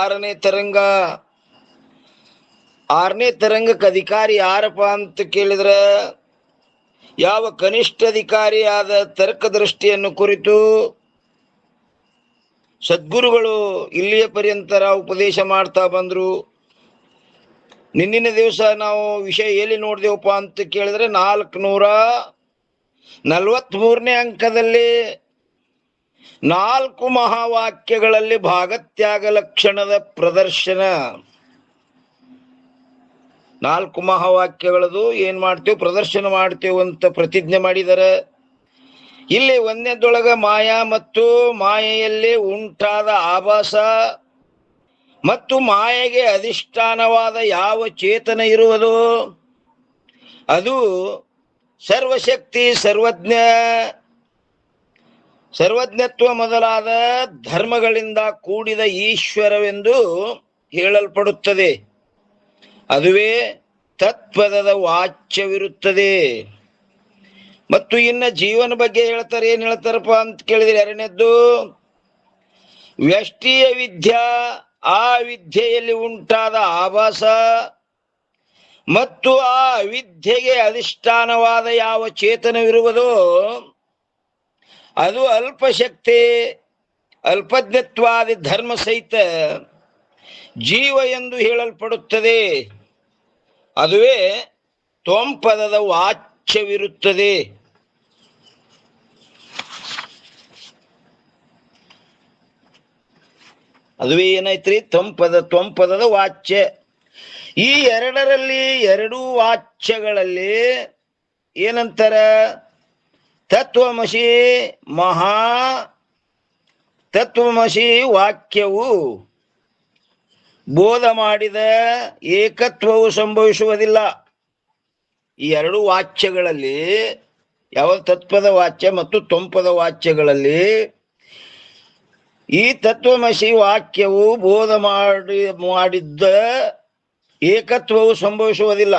6ನೇ ತರಂಗ. 6ನೇ ತರಂಗಕ್ಕೆ ಅಧಿಕಾರಿ ಯಾರಪ್ಪ ಅಂತ ಕೇಳಿದ್ರ, ಯಾವ ಕನಿಷ್ಠ ಅಧಿಕಾರಿಯಾದ ತರ್ಕದೃಷ್ಟಿಯನ್ನು ಕುರಿತು ಸದ್ಗುರುಗಳು ಇಲ್ಲಿಯ ಪರ್ಯಂತರ ಉಪದೇಶ ಮಾಡ್ತಾ ಬಂದ್ರು. ನಿನ್ನಿನ ದಿವಸ ನಾವು ವಿಷಯ ಎಲ್ಲಿ ನೋಡಿದೆವಪ್ಪ ಅಂತ ಕೇಳಿದ್ರೆ 443ನೇ ಅಂಕದಲ್ಲಿ 4 ಮಹಾವಾಕ್ಯಗಳಲ್ಲಿ ಭಾಗತ್ಯಾಗ ಲಕ್ಷಣದ ಪ್ರದರ್ಶನ. 4 ಮಹಾವಾಕ್ಯಗಳದು ಏನ್ ಮಾಡ್ತೇವೆ, ಪ್ರದರ್ಶನ ಮಾಡ್ತೇವೆ ಅಂತ ಪ್ರತಿಜ್ಞೆ ಮಾಡಿದರೆ, ಇಲ್ಲಿ 1ನೇದೊಳಗ ಮಾಯಾ ಮತ್ತು ಮಾಯೆಯಲ್ಲಿ ಉಂಟಾದ ಆಭಾಸ ಮತ್ತು ಮಾಯೆಗೆ ಅಧಿಷ್ಠಾನವಾದ ಯಾವ ಚೇತನ ಇರುವುದೋ ಅದು ಸರ್ವಶಕ್ತಿ, ಸರ್ವಜ್ಞತ್ವ ಮೊದಲಾದ ಧರ್ಮಗಳಿಂದ ಕೂಡಿದ ಈಶ್ವರವೆಂದು ಹೇಳಲ್ಪಡುತ್ತದೆ. ಅದುವೇ ತತ್ಪದದ ವಾಚ್ಯವಿರುತ್ತದೆ. ಮತ್ತು ಇನ್ನ ಜೀವನ ಬಗ್ಗೆ ಹೇಳ್ತಾರೆ. ಏನ್ ಹೇಳ್ತಾರಪ್ಪ ಅಂತ ಕೇಳಿದ್ರೆ, 2ನೇದ್ದು ವ್ಯಷ್ಟಿಯ ವಿದ್ಯಾ, ಆ ವಿದ್ಯೆಯಲ್ಲಿ ಉಂಟಾದ ಆಭಾಸ ಮತ್ತು ಆ ವಿದ್ಯೆಗೆ ಅಧಿಷ್ಠಾನವಾದ ಯಾವ ಚೇತನವಿರುವುದೋ ಅದು ಅಲ್ಪಶಕ್ತಿ, ಅಲ್ಪಜ್ಞತ್ವಾದಿ ಧರ್ಮ ಸಹಿತ ಜೀವ ಎಂದು ಹೇಳಲ್ಪಡುತ್ತದೆ. ಅದುವೇ ತ್ವಂಪದದ ವಾಚ್ಯವಿರುತ್ತದೆ. ಅದುವೇ ಏನೈತ್ರಿ, ತ್ವಂಪದದ ವಾಚ್ಯ. ಈ 2 ವಾಚ್ಯಗಳಲ್ಲಿ ಏನಂತಾರ, ತತ್ವಮಸಿ ತತ್ವಮಸಿ ವಾಕ್ಯವು ಬೋಧ ಮಾಡಿದ ಏಕತ್ವವು ಸಂಭವಿಸುವುದಿಲ್ಲ. ಈ 2 ವಾಚ್ಯಗಳಲ್ಲಿ, ಯಾವ ತತ್ವದ ವಾಚ್ಯ ಮತ್ತು ತ್ವಂಪದ ವಾಚ್ಯಗಳಲ್ಲಿ ಈ ತತ್ವಮಸಿ ವಾಕ್ಯವು ಬೋಧ ಮಾಡಿದ್ದ ಏಕತ್ವವು ಸಂಭವಿಸುವುದಿಲ್ಲ.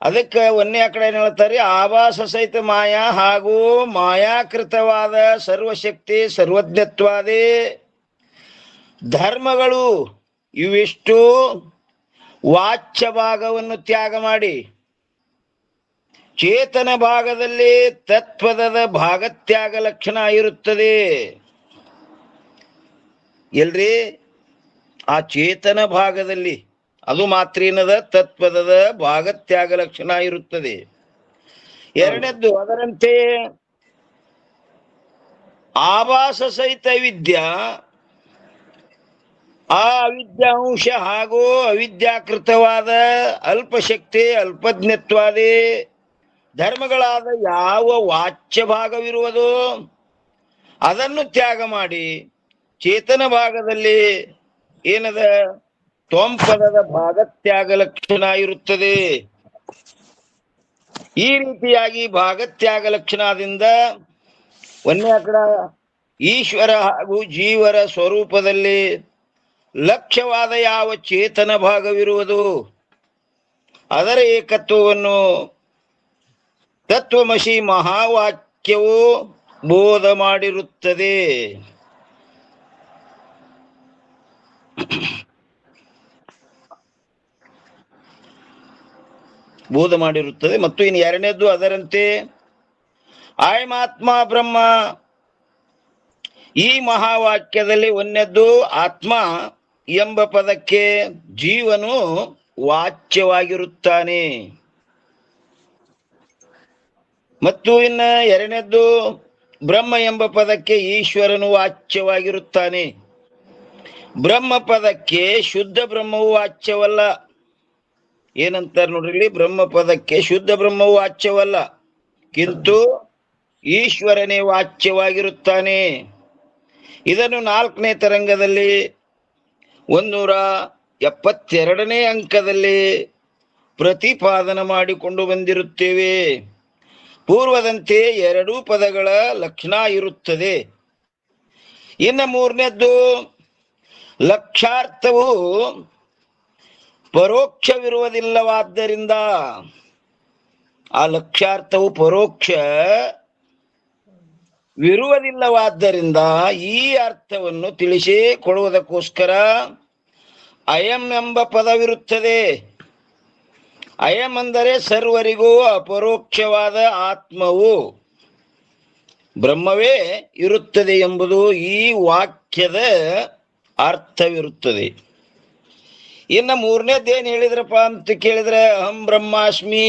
ಅದಕ್ಕೆ 1ನೇ ಕಡೆ ಏನ್ ಹೇಳ್ತಾರೆ, ಆಭಾಸ ಸಹಿತ ಮಾಯಾ ಹಾಗೂ ಮಾಯಾಕೃತವಾದ ಸರ್ವಶಕ್ತಿ, ಸರ್ವಜ್ಞತ್ವಾದಿ ಧರ್ಮಗಳು ಇವಿಷ್ಟು ವಾಚ್ಯ ಭಾಗವನ್ನು ತ್ಯಾಗ ಮಾಡಿ ಚೇತನ ಭಾಗದಲ್ಲಿ ತತ್ಪದದ ಭಾಗತ್ಯಾಗ ಲಕ್ಷಣ ಇರುತ್ತದೆ. ಎಲ್ರಿ, ಆ ಚೇತನ ಭಾಗದಲ್ಲಿ ಅದು ಮಾತ್ರ ಏನದ, ತತ್ಪದದ ಭಾಗತ್ಯಾಗ ಲಕ್ಷಣ ಇರುತ್ತದೆ. 2ನೇದ್ದು ಅದರಂತೆ ಆಭಾಸ ಸಹಿತ ವಿದ್ಯಾ, ಆ ಅವಿದ್ಯಾಂಶ ಹಾಗೂ ಅವಿದ್ಯಾಕೃತವಾದ ಅಲ್ಪಶಕ್ತಿ, ಅಲ್ಪಜ್ಞತ್ವಾದಿ ಧರ್ಮಗಳಾದ ಯಾವ ವಾಚ್ಯ ಭಾಗವಿರುವುದೋ ಅದನ್ನು ತ್ಯಾಗ ಮಾಡಿ ಚೇತನ ಭಾಗದಲ್ಲಿ ಏನದ, ತ್ವಂಪದದ ಭಾಗತ್ಯಾಗ ಲಕ್ಷಣ ಇರುತ್ತದೆ. ಈ ರೀತಿಯಾಗಿ ಭಾಗತ್ಯಾಗ ಲಕ್ಷಣದಿಂದ 1ನೇ ಕಡೆ ಈಶ್ವರ ಹಾಗೂ ಜೀವರ ಸ್ವರೂಪದಲ್ಲಿ ಲಕ್ಷ್ಯವಾದ ಯಾವ ಚೇತನ ಭಾಗವಿರುವುದು ಅದರ ಏಕತ್ವವನ್ನು ತತ್ವಮಸಿ ಮಹಾವಾಕ್ಯವು ಬೋಧ ಮಾಡಿರುತ್ತದೆ. ಮತ್ತು ಇನ್ನು 2ನೇದ್ದು ಅದರಂತೆ ಆಯಮಾತ್ಮ ಬ್ರಹ್ಮ. ಈ ಮಹಾವಾಕ್ಯದಲ್ಲಿ 1ನೇದ್ದು ಆತ್ಮ ಎಂಬ ಪದಕ್ಕೆ ಜೀವನು ವಾಚ್ಯವಾಗಿರುತ್ತಾನೆ. ಮತ್ತು ಇನ್ನ 2ನೇದ್ದು ಬ್ರಹ್ಮ ಎಂಬ ಪದಕ್ಕೆ ಈಶ್ವರನು ವಾಚ್ಯವಾಗಿರುತ್ತಾನೆ. ಬ್ರಹ್ಮ ಪದಕ್ಕೆ ಶುದ್ಧ ಬ್ರಹ್ಮವು ವಾಚ್ಯವಲ್ಲ. ಏನಂತಾರೆ ನೋಡ್ರಿ, ಬ್ರಹ್ಮ ಪದಕ್ಕೆ ಶುದ್ಧ ಬ್ರಹ್ಮವು ವಾಚ್ಯವಲ್ಲ, ಕಿಂತು ಈಶ್ವರನೇ ವಾಚ್ಯವಾಗಿರುತ್ತಾನೆ. ಇದನ್ನು 4ನೇ ತರಂಗದಲ್ಲಿ 172ನೇ ಅಂಕದಲ್ಲಿ ಪ್ರತಿಪಾದನ ಮಾಡಿಕೊಂಡು ಬಂದಿರುತ್ತೇವೆ. ಪೂರ್ವದಂತೆ 2 ಪದಗಳ ಲಕ್ಷಣ ಇರುತ್ತದೆ. ಇನ್ನು 3ನೇದ್ದು ಲಕ್ಷಾರ್ಥವು ಪರೋಕ್ಷವಿರುವುದಿಲ್ಲವಾದ್ದರಿಂದ ಆ ಲಕ್ಷ್ಯಾರ್ಥವು ಪರೋಕ್ಷ ವಿರುವುದಿಲ್ಲವಾದ್ದರಿಂದ ಈ ಅರ್ಥವನ್ನು ತಿಳಿಸಿ ಕೊಡುವುದಕ್ಕೋಸ್ಕರ ಅಯಂ ಎಂಬ ಪದವಿರುತ್ತದೆ. ಅಯಂ ಅಂದರೆ ಸರ್ವರಿಗೂ ಅಪರೋಕ್ಷವಾದ ಆತ್ಮವು ಬ್ರಹ್ಮವೇ ಇರುತ್ತದೆ ಎಂಬುದು ಈ ವಾಕ್ಯದ ಅರ್ಥವಿರುತ್ತದೆ. ಇನ್ನು ಮೂರನೇದೇನು ಹೇಳಿದ್ರಪ್ಪ ಅಂತ ಕೇಳಿದ್ರೆ ಅಹಂ ಬ್ರಹ್ಮಾಸ್ಮಿ.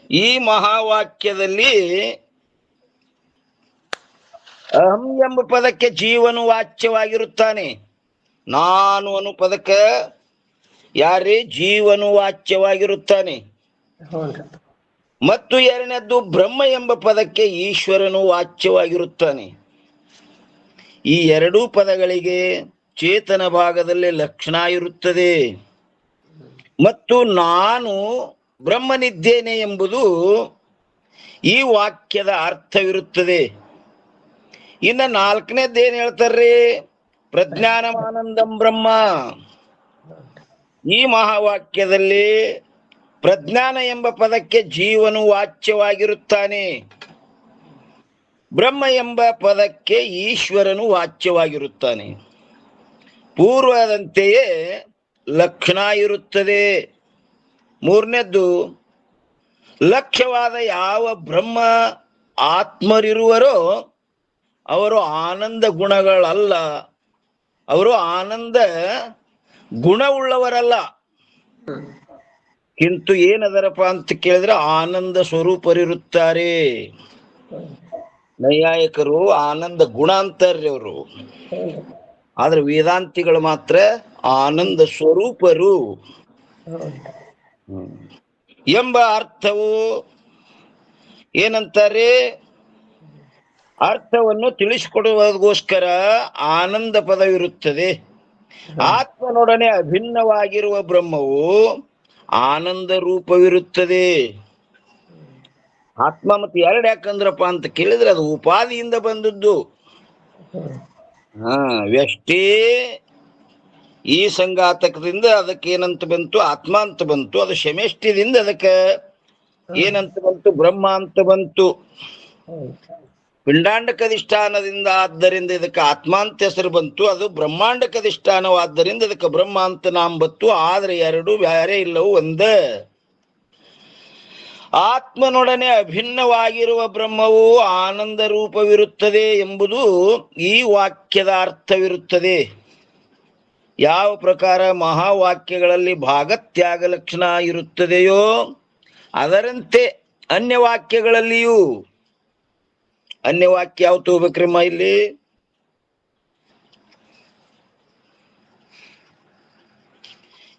ಈ ಮಹಾವಾಕ್ಯದಲ್ಲಿ ಅಹಂ ಎಂಬ ಪದಕ್ಕೆ ಜೀವನು ವಾಚ್ಯವಾಗಿರುತ್ತಾನೆ. ನಾನು ಅನು ಪದಕ್ಕೆ ಯಾರೇ ಜೀವನು ವಾಚ್ಯವಾಗಿರುತ್ತಾನೆ. ಮತ್ತು ಎರಡನೇದ್ದು ಬ್ರಹ್ಮ ಎಂಬ ಪದಕ್ಕೆ ಈಶ್ವರನು ವಾಚ್ಯವಾಗಿರುತ್ತಾನೆ. ಈ ಎರಡೂ ಪದಗಳಿಗೆ ಚೇತನ ಭಾಗದಲ್ಲಿ ಲಕ್ಷಣ ಇರುತ್ತದೆ. ಮತ್ತು ನಾನು ಬ್ರಹ್ಮನಿದ್ದೇನೆ ಎಂಬುದು ಈ ವಾಕ್ಯದ ಅರ್ಥವಿರುತ್ತದೆ. ಇನ್ನು ನಾಲ್ಕನೇದ್ದೇನು ಹೇಳ್ತಾರ್ರಿ? ಪ್ರಜ್ಞಾನಮಾನಂದಂ ಬ್ರಹ್ಮ. ಈ ಮಹಾವಾಕ್ಯದಲ್ಲಿ ಪ್ರಜ್ಞಾನ ಎಂಬ ಪದಕ್ಕೆ ಜೀವನು ವಾಚ್ಯವಾಗಿರುತ್ತಾನೆ. ಬ್ರಹ್ಮ ಎಂಬ ಪದಕ್ಕೆ ಈಶ್ವರನು ವಾಚ್ಯವಾಗಿರುತ್ತಾನೆ. ಪೂರ್ವದಂತೆಯೇ ಲಕ್ಷಣ ಇರುತ್ತದೆ. ಮೂರನೇದ್ದು, ಲಕ್ಷ್ಯವಾದ ಯಾವ ಬ್ರಹ್ಮ ಆತ್ಮರಿರುವರೋ ಅವರು ಆನಂದ ಗುಣಗಳಲ್ಲ, ಅವರು ಆನಂದ ಗುಣವುಳ್ಳವರಲ್ಲ. ಕಿಂತು ಏನದರಪ್ಪ ಅಂತ ಕೇಳಿದ್ರೆ ಆನಂದ ಸ್ವರೂಪರಿರುತ್ತಾರೆ. ನೈಯಾಯಿಕರು ಆನಂದ ಗುಣ ಅಂತಾರ್ರಿ ಅವರು, ಆದ್ರೆ ವೇದಾಂತಿಗಳು ಮಾತ್ರ ಆನಂದ ಸ್ವರೂಪರು ಎಂಬ ಅರ್ಥವು ಏನಂತಾರೆ? ಅರ್ಥವನ್ನು ತಿಳಿಸಿಕೊಡುವುದಕ್ಕೋಸ್ಕರ ಆನಂದ ಪದವಿರುತ್ತದೆ. ಆತ್ಮನೊಡನೆ ಅಭಿನ್ನವಾಗಿರುವ ಬ್ರಹ್ಮವು ಆನಂದ ರೂಪವಿರುತ್ತದೆ. ಆತ್ಮ ಮತ್ತೆ ಎರಡು ಯಾಕಂದ್ರಪ್ಪ ಅಂತ ಕೇಳಿದ್ರೆ ಅದು ಉಪಾದಿಯಿಂದ ಬಂದದ್ದು. ವ್ಯಷ್ಟೇ ಈ ಸಂಘಾತಕದಿಂದ ಅದಕ್ಕೆ ಏನಂತ ಬಂತು? ಆತ್ಮ ಅಂತ ಬಂತು. ಅದು ಶಮೆಷ್ಟಿದಿಂದ ಅದಕ್ಕೆ ಏನಂತ ಬಂತು? ಬ್ರಹ್ಮ ಅಂತ ಬಂತು. ಪಿಂಡಾಂಡಕಧಿಷ್ಠಾನದಿಂದ ಆದ್ದರಿಂದ ಇದಕ್ಕೆ ಆತ್ಮ ಅಂತ ಹೆಸರು ಬಂತು. ಅದು ಬ್ರಹ್ಮಾಂಡಕಧಿಷ್ಠಾನವಾದ್ದರಿಂದ ಇದಕ್ಕೆ ಬ್ರಹ್ಮ ಅಂತ ನಾಮ ಬಂತು. ಆದ್ರೆ ಎರಡು ಬೇರೆ ಇಲ್ಲವು ಒಂದೇ. ಆತ್ಮನೊಡನೆ ಅಭಿನ್ನವಾಗಿರುವ ಬ್ರಹ್ಮವು ಆನಂದ ರೂಪವಿರುತ್ತದೆ ಎಂಬುದು ಈ ವಾಕ್ಯದ ಅರ್ಥವಿರುತ್ತದೆ. ಯಾವ ಪ್ರಕಾರ ಮಹಾವಾಕ್ಯಗಳಲ್ಲಿ ಭಾಗತ್ಯಾಗ ಲಕ್ಷಣ ಇರುತ್ತದೆಯೋ ಅದರಂತೆ ಅನ್ಯವಾಕ್ಯಗಳಲ್ಲಿಯೂ, ಅನ್ಯವಾಕ್ಯ ಯಾವ ತಗೋಬೇಕ್ರಮ್ಮ ಇಲ್ಲಿ?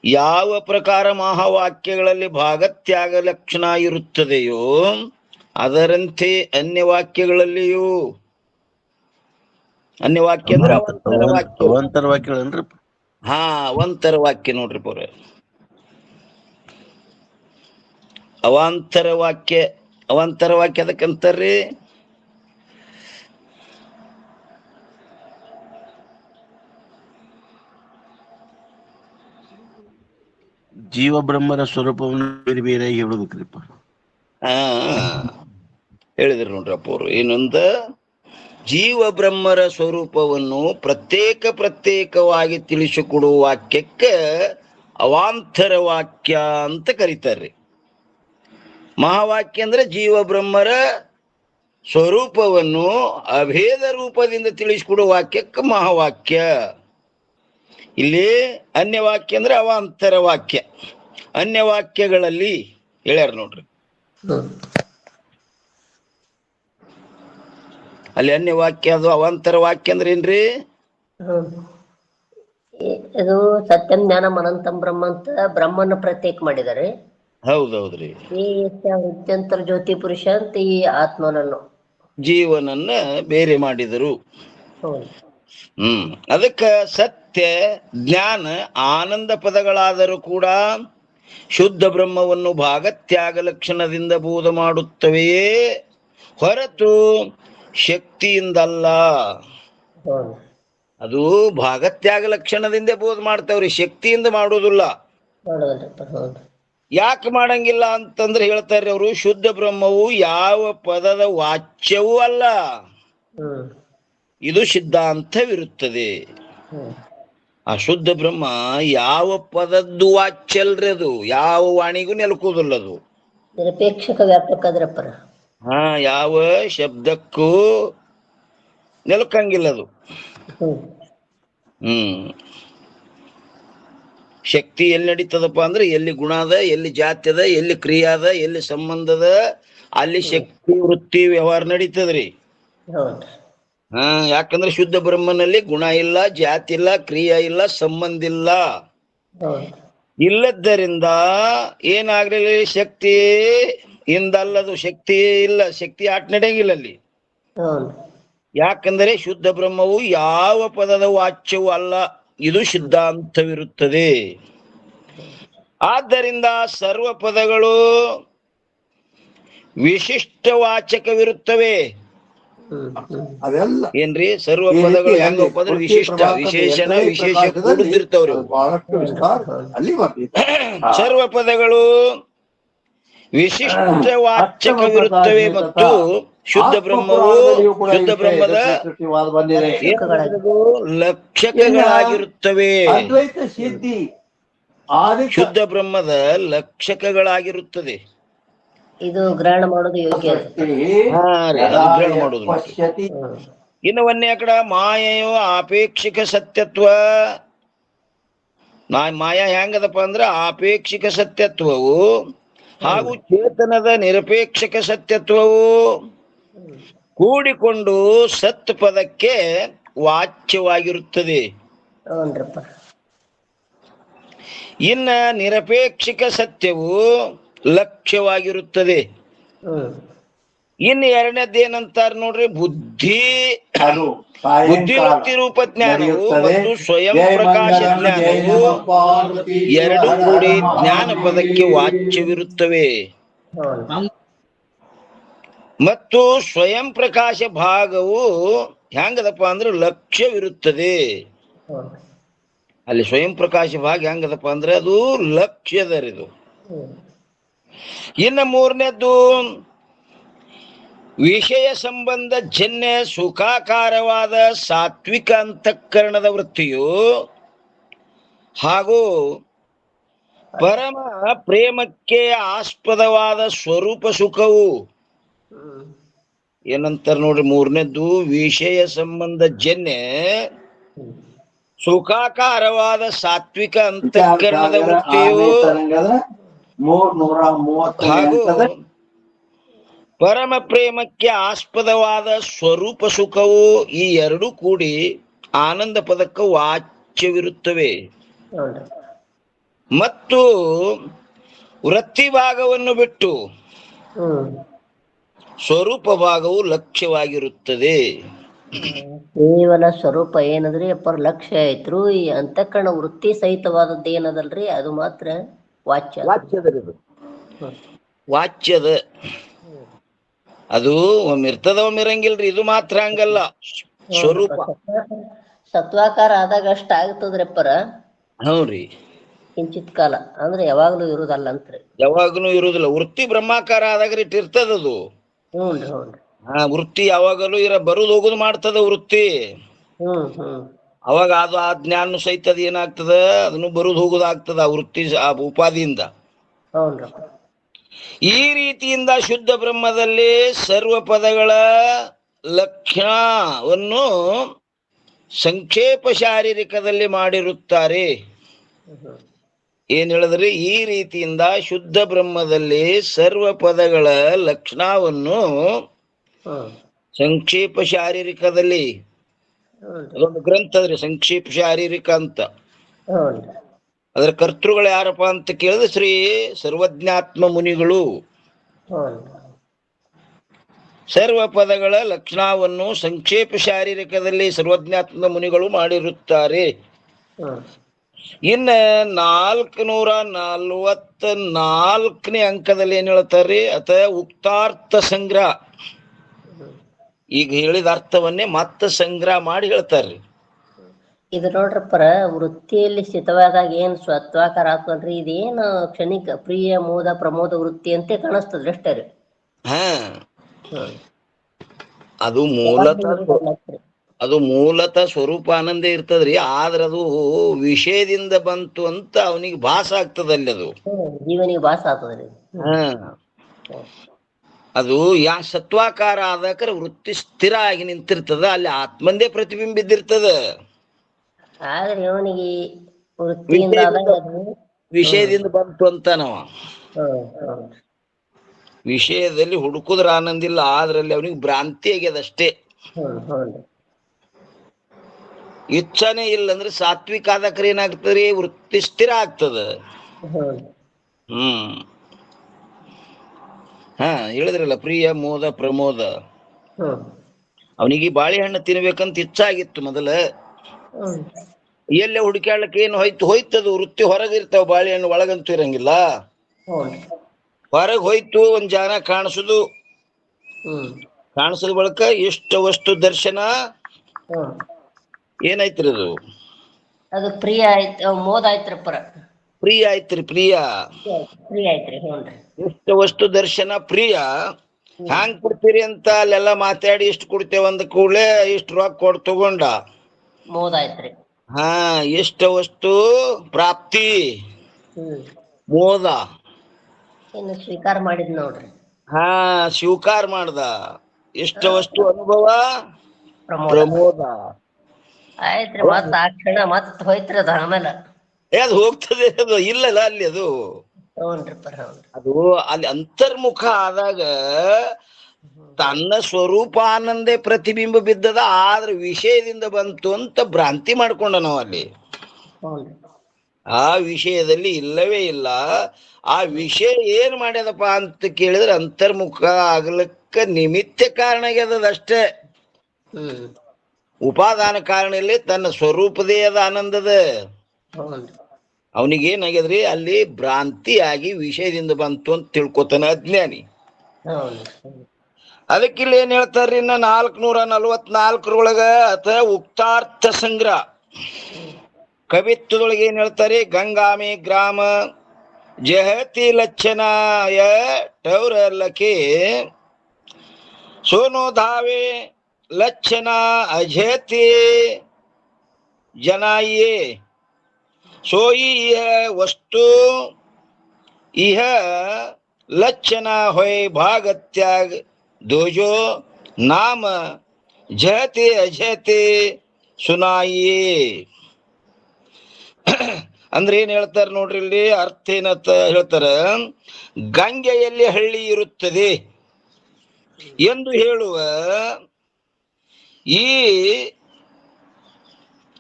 ಯಾವ ಪ್ರಕಾರ ಮಹಾವಾಕ್ಯಗಳಲ್ಲಿ ಭಾಗತ್ಯಾಗ ಲಕ್ಷಣ ಇರುತ್ತದೆಯೋ ಅದರಂತೆ ಅನ್ಯವಾಕ್ಯಗಳಲ್ಲಿಯೂ. ಅನ್ಯವಾಕ್ಯ ಅಂದ್ರೆ ಅವಾಂತರ ವಾಕ್ಯಗಳನ್ರಿ. ಅವಾಂತರ ವಾಕ್ಯ ನೋಡ್ರಿ ಪೂರ. ಅವಾಂತರ ವಾಕ್ಯ ಅದಕ್ಕಂತಾರ್ರಿ ಜೀವ ಬ್ರಹ್ಮರ ಸ್ವರೂಪವನ್ನು ಬೇರೆ ಬೇರೆ ಹೇಳಬೇಕ್ರಿಪ್ಪ. ಹೇಳಿದ್ರು ನೋಡ್ರಪ್ಪ ಅವರು. ಏನೊಂದ ಜೀವ ಬ್ರಹ್ಮರ ಸ್ವರೂಪವನ್ನು ಪ್ರತ್ಯೇಕವಾಗಿ ತಿಳಿಸಿಕೊಡುವ ವಾಕ್ಯಕ್ಕೆ ಅವಾಂತರ ವಾಕ್ಯ ಅಂತ ಕರೀತಾರ್ರಿ. ಮಹಾವಾಕ್ಯ ಅಂದ್ರೆ ಜೀವ ಬ್ರಹ್ಮರ ಸ್ವರೂಪವನ್ನು ಅಭೇದ ರೂಪದಿಂದ ತಿಳಿಸಿಕೊಡುವ ವಾಕ್ಯಕ್ಕೆ ಮಹಾವಾಕ್ಯ. ಇಲ್ಲಿ ಅನ್ಯವಾಕ್ಯ ಅಂದ್ರೆ ಅವಾಂತರ ವಾಕ್ಯ. ಅನ್ಯವಾಕ್ಯಗಳಲ್ಲಿ ಹೇಳ್ಯಾರ ನೋಡ್ರಿ. ಅಲ್ಲಿ ಅನ್ಯವಾಕ್ಯ ಅದು ಅವಾಂತರ ವಾಕ್ಯ ಅಂದ್ರೆ ಏನ್ರಿ? ಇದು ಸತ್ಯಂ ಜ್ಞಾನಂ ಅನಂತಂ ಬ್ರಹ್ಮ ಅಂತ ಬ್ರಹ್ಮನ ಪ್ರತ್ಯೇಕ ಮಾಡಿದಾರೆ. ಹೌದೌದ್ರಿ. ಈ ನಿತ್ಯಂತರ ಜ್ಯೋತಿ ಪುರುಷ ಅಂತ ಈ ಆತ್ಮನನ್ನು ಜೀವನನ್ನ ಬೇರೆ ಮಾಡಿದರು. ಅದಕ್ಕ ಸತ್ಯ ಜ್ಞಾನ ಆನಂದ ಪದಗಳಾದರೂ ಕೂಡ ಶುದ್ಧ ಬ್ರಹ್ಮವನ್ನು ಭಾಗತ್ಯಾಗ ಲಕ್ಷಣದಿಂದ ಬೋಧ ಮಾಡುತ್ತವೆಯೇ ಹೊರತು ಶಕ್ತಿಯಿಂದಲ್ಲ. ಅದು ಭಾಗತ್ಯಾಗ ಲಕ್ಷಣದಿಂದ ಬೋಧ ಮಾಡ್ತಾವ್ರಿ, ಶಕ್ತಿಯಿಂದ ಮಾಡುವುದಿಲ್ಲ. ಯಾಕೆ ಮಾಡಂಗಿಲ್ಲ ಅಂತಂದ್ರೆ ಹೇಳ್ತಾರೆ ಅವರು, ಶುದ್ಧ ಬ್ರಹ್ಮವು ಯಾವ ಪದದ ವಾಚ್ಯವೂ ಅಲ್ಲ, ಹ್ಮ್ ಇದು ಸಿದ್ಧಾಂತವಿರುತ್ತದೆ. ಹ್ಮ್ ಆ ಶುದ್ಧ ಬ್ರಹ್ಮ ಯಾವ ಪದದ್ದು ವಾಚ್ಯ ಅಲ್ರಿ, ಅದು ಯಾವ ವಾಣಿಗೂ ನೆಲಕುವುದಿಲ್ಲ ಅದು. ನಿರಪೇಕ್ಷಕ ವ್ಯಾಪಕ ಅದ್ರಪ್ಪರ. ಯಾವ ಶಬ್ದಕ್ಕೂ ನೆಲಕಂಗಿಲ್ಲ ಅದು. ಹ್ಮ್ ಹ್ಮ್ ಶಕ್ತಿ ಎಲ್ಲಿ ನಡೀತದಪ್ಪ ಅಂದ್ರೆ ಎಲ್ಲಿ ಗುಣ ಅದ, ಎಲ್ಲಿ ಜಾತಿ ಅದ, ಎಲ್ಲಿ ಕ್ರಿಯೆ ಅದ, ಎಲ್ಲಿ ಸಂಬಂಧದ, ಅಲ್ಲಿ ಶಕ್ತಿ ವೃತ್ತಿ ವ್ಯವಹಾರ ನಡೀತದ್ರಿ. ಹೌದ್ರಿ. ಯಾಕಂದ್ರೆ ಶುದ್ಧ ಬ್ರಹ್ಮನಲ್ಲಿ ಗುಣ ಇಲ್ಲ, ಜಾತಿ ಇಲ್ಲ, ಕ್ರಿಯೆ ಇಲ್ಲ, ಸಂಬಂಧ ಇಲ್ಲ. ಹೌದ್ರಿ. ಇಲ್ಲದ್ದರಿಂದ ಏನಾಗ್ಲಿಲ್ಲ, ಶಕ್ತಿ ಇಂದಲ್ಲದು, ಶಕ್ತಿ ಇಲ್ಲ, ಶಕ್ತಿ ಆಟ ನಡೆಯಂಗಿಲ್ಲ ಅಲ್ಲಿ. ಹೌದು. ಯಾಕಂದರೆ ಶುದ್ಧ ಬ್ರಹ್ಮವು ಯಾವ ಪದದ ವಾಚ್ಯವೂ ಅಲ್ಲ, ಇದು ಸಿದ್ಧಾಂತವಿರುತ್ತದೆ. ಆದ್ದರಿಂದ ಸರ್ವ ಪದಗಳು ವಿಶಿಷ್ಟ ವಾಚಕವಿರುತ್ತವೆ. ಅದೆಲ್ಲ ಏನ್ರಿ, ಸರ್ವ ಪದಗಳು ಹೆಂಗಪ್ಪ ಅಂದ್ರೆ ವಿಶಿಷ್ಟ, ವಿಶೇಷಣ, ವಿಶೇಷ ಕೂಡಿರ್ತಾವ್ರಿ. ಬಹಳಷ್ಟು ವಿಸ್ತಾರ ಅಲ್ಲಿ ಬರ್ತೈತಿ. ಸರ್ವ ಪದಗಳು ವಿಶಿಷ್ಟ ವಾಚಕವಿರುತ್ತವೆ ಮತ್ತು ಶುದ್ಧ ಬ್ರಹ್ಮವು ಶುದ್ಧ ಬ್ರಹ್ಮದ ಲಕ್ಷಕಗಳಾಗಿರುತ್ತವೆ. ಅದ್ವೈತ ಸಿದ್ಧಿ ಶುದ್ಧ ಬ್ರಹ್ಮದ ಲಕ್ಷಕಗಳಾಗಿರುತ್ತದೆ. ಇದು ಗ್ರಹಣ ಮಾಡೋದು ಯೋಗ್ಯ. ಗ್ರಹಣ ಮಾಡೋದು. ಇನ್ನು ಒಂದೇ ಕಡೆ ಮಾಯೆಯು ಆಪೇಕ್ಷಿಕ ಸತ್ಯತ್ವ. ಮಾಯಾ ಹೆಂಗದಪ್ಪ ಅಂದ್ರ ಆಪೇಕ್ಷಿಕ ಸತ್ಯತ್ವವು ಹಾಗೂ ಚೇತನದ ನಿರಪೇಕ್ಷಕ ಸತ್ಯತ್ವವು ಕೂಡಿಕೊಂಡು ಸತ್ ಪದಕ್ಕೆ ವಾಚ್ಯವಾಗಿರುತ್ತದೆ. ಇನ್ನ ನಿರಪೇಕ್ಷಿಕ ಸತ್ಯವು ಲಕ್ಷ್ಯವಾಗಿರುತ್ತದೆ. ಇನ್ನು ಎರಡನೇದೇನಂತಾರ ನೋಡ್ರಿ, ಬುದ್ಧಿ ಬುದ್ಧಿವೃತ್ತಿ ರೂಪ ಜ್ಞಾನವು ಮತ್ತು ಸ್ವಯಂ ಪ್ರಕಾಶ ಜ್ಞಾನವು ಎರಡು ಕೂಡಿ ಜ್ಞಾನ ಪದಕ್ಕೆ ವಾಚ್ಯವಿರುತ್ತವೆ. ಮತ್ತು ಸ್ವಯಂ ಪ್ರಕಾಶ ಭಾಗವು ಹೆಂಗದಪ್ಪ ಅಂದ್ರೆ ಲಕ್ಷ್ಯವಿರುತ್ತದೆ. ಅಲ್ಲಿ ಸ್ವಯಂ ಪ್ರಕಾಶ ಭಾಗ ಹೆಂಗದಪ್ಪ ಅಂದ್ರೆ ಅದು ಲಕ್ಷ್ಯದರಿದು. ಇನ್ನು ಮೂರನೇದ್ದು ವಿಷಯ ಸಂಬಂಧ ಜನ್ಯ ಸುಖಾಕಾರವಾದ ಸಾತ್ವಿಕ ಅಂತಃಕರಣದ ವೃತ್ತಿಯು ಹಾಗೂ ಪರಮ ಪ್ರೇಮಕ್ಕೆ ಆಸ್ಪದವಾದ ಸ್ವರೂಪ ಸುಖವು ಏನಂತಾರ ನೋಡ್ರಿ, ಮೂರನೇದ್ದು ವಿಷಯ ಸಂಬಂಧ ಜನ್ಯ ಸುಖಾಕಾರವಾದ ಸಾತ್ವಿಕ ಅಂತಃಕರಣದ ವೃತ್ತಿಯು ಹಾಗೂ ಪರಮ ಪ್ರೇಮಕ್ಕೆ ಆಸ್ಪದವಾದ ಸ್ವರೂಪ ಸುಖವು ಈ ಎರಡು ಕೂಡಿ ಆನಂದ ಪದಕ್ಕೆ ವಾಚ್ಯವಿರುತ್ತವೆ. ಮತ್ತು ವೃತ್ತಿ ಭಾಗವನ್ನು ಬಿಟ್ಟು ಸ್ವರೂಪ ಭಾಗವು ಲಕ್ಷ್ಯವಾಗಿರುತ್ತದೆ. ಕೇವಲ ಸ್ವರೂಪ ಏನದ್ರಿ ಅಪ್ಪರ ಲಕ್ಷ್ಯ ಐತ್ರು. ಈ ಅಂತಃಕರಣ ವೃತ್ತಿ ಸಹಿತವಾದದ್ದು ಏನದಲ್ರಿ ಅದು ಮಾತ್ರ ವಾಚ್ಯದ ಅದು ಒಮ್ಮಿರ್ತದ ಒಮ್ಮಿರಂಗಿಲ್ರಿ. ಇದು ಮಾತ್ರ ಹಂಗಲ್ಲ, ಸ್ವರೂಪ ಸತ್ವಾಕಾರ ಆದಾಗ ಅಷ್ಟ ಆಗ್ತದ್ರಪ್ಪರ. ಹೌದ್ರಿ, ಕಿಂಚಿತ್ ಕಾಲ ಅಂದ್ರೆ ಯಾವಾಗ್ಲೂ ಇರುದಲ್ಲ ಅಂತ್ರಿ. ಯಾವಾಗಲೂ ಇರುದಿಲ್ಲ. ವೃತ್ತಿ ಬ್ರಹ್ಮಾಕಾರ ಆದಾಗ ಇಟ್ಟಿರ್ತದದು. ಹ್ಞೂನ್ರಿ ಹ್ಞೂನ್ರಿ. ವೃತ್ತಿ ಯಾವಾಗಲೂ ಬರುದು ಹೋಗುದು ಮಾಡ್ತದ ವೃತ್ತಿ. ಅವಾಗ ಅದು ಆ ಜ್ಞಾನ ಸಹಿತ ಅದ್ ಏನಾಗ್ತದ, ಅದನ್ನು ಬರುದು ಹೋಗುದು ಆಗ್ತದ ಆ ವೃತ್ತಿ ಆ ಉಪಾಧಿಯಿಂದ. ಈ ರೀತಿಯಿಂದ ಶುದ್ಧ ಬ್ರಹ್ಮದಲ್ಲಿ ಸರ್ವ ಪದಗಳ ಲಕ್ಷಣವನ್ನು ಸಂಕ್ಷೇಪ ಶಾರೀರಿಕದಲ್ಲಿ ಮಾಡಿರುತ್ತಾರೆ. ಏನ್ ಹೇಳಿದ್ರಿ, ಈ ರೀತಿಯಿಂದ ಶುದ್ಧ ಬ್ರಹ್ಮದಲ್ಲಿ ಸರ್ವ ಪದಗಳ ಲಕ್ಷಣವನ್ನು ಸಂಕ್ಷೇಪ ಶಾರೀರಿಕದಲ್ಲಿ, ಅದೊಂದು ಗ್ರಂಥ ಅದ್ರಿ ಸಂಕ್ಷೇಪ ಶಾರೀರಿಕ ಅಂತ. ಅದರ ಕರ್ತೃಗಳು ಯಾರಪ್ಪ ಅಂತ ಕೇಳಿದ್ರೆ ಶ್ರೀ ಸರ್ವಜ್ಞಾತ್ಮ ಮುನಿಗಳು. ಸರ್ವ ಪದಗಳ ಲಕ್ಷಣವನ್ನು ಸಂಕ್ಷೇಪ ಶಾರೀರಿಕದಲ್ಲಿ ಸರ್ವಜ್ಞಾತ್ಮ ಮುನಿಗಳು ಮಾಡಿರುತ್ತಾರೆ. ಇನ್ನ 444ನೇ ಅಂಕದಲ್ಲಿ ಏನ್ ಹೇಳ್ತಾರ್ರಿ, ಉಕ್ತಾರ್ಥ ಸಂಗ್ರಹ. ಈಗ ಹೇಳಿದ ಅರ್ಥವನ್ನೇ ಮತ್ತೆ ಸಂಗ್ರಹ ಮಾಡಿ ಹೇಳ್ತಾರ್ರಿ. ಇದು ನೋಡ್ರಪ್ಪರ ವೃತ್ತಿಯಲ್ಲಿ ಸ್ಥಿತವಾದಾಗ ಏನ್ ಸ್ವತ್ವಾಕಾರ ಆಗ್ತದಲ್ರಿ ಇದೇನು ಕ್ಷಣಿಕ ಪ್ರಿಯ ಮೋದ ಪ್ರಮೋದ ವೃತ್ತಿ ಅಂತ ಕಾಣಿಸ್ತದ್ರಿ ಅಷ್ಟೇ ರೀ. ಹಾ ಹ್ಮ್ ಅದು ಯಾವಾಗ್ಲೂ ಮೂಲತಃ ಇರೋದಿಲ್ಲ. ಅದು ಮೂಲತಃ ಸ್ವರೂಪ ಆನಂದೇ ಇರ್ತದ್ರಿ. ಆದ್ರ ಅದು ವಿಷಯದಿಂದ ಬಂತು ಅಂತ ಅವನಿಗೆ ಭಾಸ ಆಗ್ತದಲ್ಲಿ ಅದು. ಜೀವನಿಗೆ ಭಾಸ ಆಗ್ತದ್ರಿ. ಹಾ ಅದು ಯಾ ಸತ್ವಾಕಾರ ಆದಕ್ರೆ ವೃತ್ತಿ ಸ್ಥಿರ ಆಗಿ ನಿಂತಿರ್ತದ, ಅಲ್ಲಿ ಆತ್ಮಂದೇ ಪ್ರತಿಬಿಂಬಿದ್ದಿರ್ತದ. ಆದ್ರೆ ಇವನಿಗೆ ವೃತ್ತಿಯಿಂದ ಆದಾಗ ಅದು ವಿಷಯದಿಂದ ಬಂತು ಅಂತ ನಾವ ಹ್ಮ್ ವಿಷಯದಲ್ಲಿ ಹುಡುಕುದ್ರ ಆನಂದಿಲ್ಲ, ಆದ್ರಲ್ಲಿ ಅವನಿಗೆ ಭ್ರಾಂತಿ ಆಗ್ಯದಷ್ಟೇ. ಹ್ಮ್ ಇಚ್ಛಾನೇ ಇಲ್ಲ ಅಂದ್ರೆ ಸಾತ್ವಿಕ ಆದಕ್ರೆ ಏನಾಗ್ತದ್ರಿ, ವೃತ್ತಿ ಸ್ಥಿರ ಆಗ್ತದ. ಹ್ಮ್ ಹಾ ಹೇಳಿದ್ರಲ್ಲ ಪ್ರಿಯ ಮೋದ ಪ್ರಮೋದ. ಅವನಿಗೆ ಬಾಳೆಹಣ್ಣು ತಿನ್ಬೇಕಂತ ಇಚ್ಛಾಗಿತ್ತು ಮೊದಲ. ಎಲ್ಲೇ ಹುಡುಕ್ಯಾಳಕ್ಕೆ ಏನು ಹೋಯ್ತದು, ವೃತ್ತಿ ಹೊರಗಿರ್ತಾವ, ಬಾಳೆಹಣ್ಣು ಒಳಗಂತೂ ಇರಂಗಿಲ್ಲ. ಹೊರಗ್ ಹೋಯ್ತು, ಒಂದ್ ಜಾನ ಕಾಣಿಸುದು, ಕಾಣಿಸಿದ ಬಳಿಕ ಇಷ್ಟ ವಸ್ತು ದರ್ಶನ ಏನಾಯ್ತ್ರಿ ಅದು ಪ್ರಿಯ ಆಯ್ತು, ಮೋದ ಆಯ್ತ್ರಪ್ಪರ. ಪ್ರಿಯ ಆಯ್ತ್ರಿ, ಪ್ರಿಯ ಆಯ್ತ್ರಿ. ಇಷ್ಟ ವಸ್ತು ದರ್ಶನ ಪ್ರಿಯ. ಹ್ಯಾಂಗ್ ಕೊಡ್ತೀರಿ ಅಂತ ಅಲ್ಲೆಲ್ಲ ಮಾತಾಡಿ ಇಷ್ಟು ಕೊಡ್ತೇವೆ ಅಂದ ಕೂಡಲೇ ಇಷ್ಟು ರೊಕ್ಕ ಕೊಡ್ ತಗೊಂಡ ಮೋದ ಆಯ್ತ್ರಿ. ಹಾ ಇಷ್ಟ ವಸ್ತು ಪ್ರಾಪ್ತಿ ಮೋದ ಇನ್ನು ಸ್ವೀಕಾರ ಮಾಡಿದ್ ನೋಡ್ರಿ. ಹಾ ಸ್ವೀಕಾರ ಮಾಡ್ದ. ಇಷ್ಟ ವಸ್ತು ಅನುಭವ ಪ್ರಮೋದ ಆಯ್ತ್ರಿ. ಮತ್ತ ಆ ಕ್ಷಣ ಮತ್ ಹೋಯ್ತ್ರಿ ಅದ ಆಮೇಲೆ ಅದು ಹೋಗ್ತದೆ, ಅದು ಇಲ್ಲಲ್ಲ ಅಲ್ಲಿ ಅದು. ಅದು ಅಲ್ಲಿ ಅಂತರ್ಮುಖ ಆದಾಗ ತನ್ನ ಸ್ವರೂಪಾನಂದೇ ಪ್ರತಿಬಿಂಬ ಬಿದ್ದದ, ಆದ್ರೆ ವಿಷಯದಿಂದ ಬಂತು ಅಂತ ಭ್ರಾಂತಿ ಮಾಡ್ಕೊಂಡ ನಾವು ಅಲ್ಲಿ. ಆ ವಿಷಯದಲ್ಲಿ ಇಲ್ಲವೇ ಇಲ್ಲ. ಆ ವಿಷಯ ಏನ್ ಮಾಡ್ಯದಪ್ಪ ಅಂತ ಕೇಳಿದ್ರೆ ಅಂತರ್ಮುಖ ಆಗ್ಲಿಕ್ಕ ನಿಮಿತ್ತ ಕಾರಣ ಆಗ್ಯದಷ್ಟೇ. ಉಪಾದಾನ ಕಾರಣ ಇಲ್ಲಿ ತನ್ನ ಸ್ವರೂಪದೇ ಅದ ಆನಂದದ. ಅವನಿಗೇನಾಗ್ಯದ್ರಿ, ಅಲ್ಲಿ ಭ್ರಾಂತಿ ಆಗಿ ವಿಷಯದಿಂದ ಬಂತು ಅಂತ ತಿಳ್ಕೊತಾನ ಅಜ್ಞಾನಿ. ಅದಕ್ಕಿಲ್ಲ ಏನ್ ಹೇಳ್ತಾರ್ರಿ, ಇನ್ನ 444 ಅಥ ಉಕ್ತಾರ್ಥ ಸಂಗ್ರಹ ಕವಿತ್ವದೊಳಗೆ ಏನ್ ಹೇಳ್ತಾರೆ, ಗಂಗಾಮೆ ಗ್ರಾಮ ಜಹತಿ ಲಕ್ಷಣಾಯ ಟೌರಲಕೆ ಸೋನೋ ಧಾವೆ ಲಕ್ಷಣ ಅಜಹತಿ ಜನಾಯೇ सोई यह वस्तु यह लक्षण होय भाग त्याग दोजो नाम जहते अजहते सुनाइए. ಅಂದ್ರೆ ಏನ್ ಹೇಳ್ತಾರ ನೋಡ್ರಿ, ಇಲ್ಲಿ ಅರ್ಥ ಏನಂತ ಹೇಳ್ತಾರ, ಗಂಗೆಯಲ್ಲಿ ಹಳ್ಳಿ ಇರುತ್ತದೆ ಎಂದು ಹೇಳುವ ಈ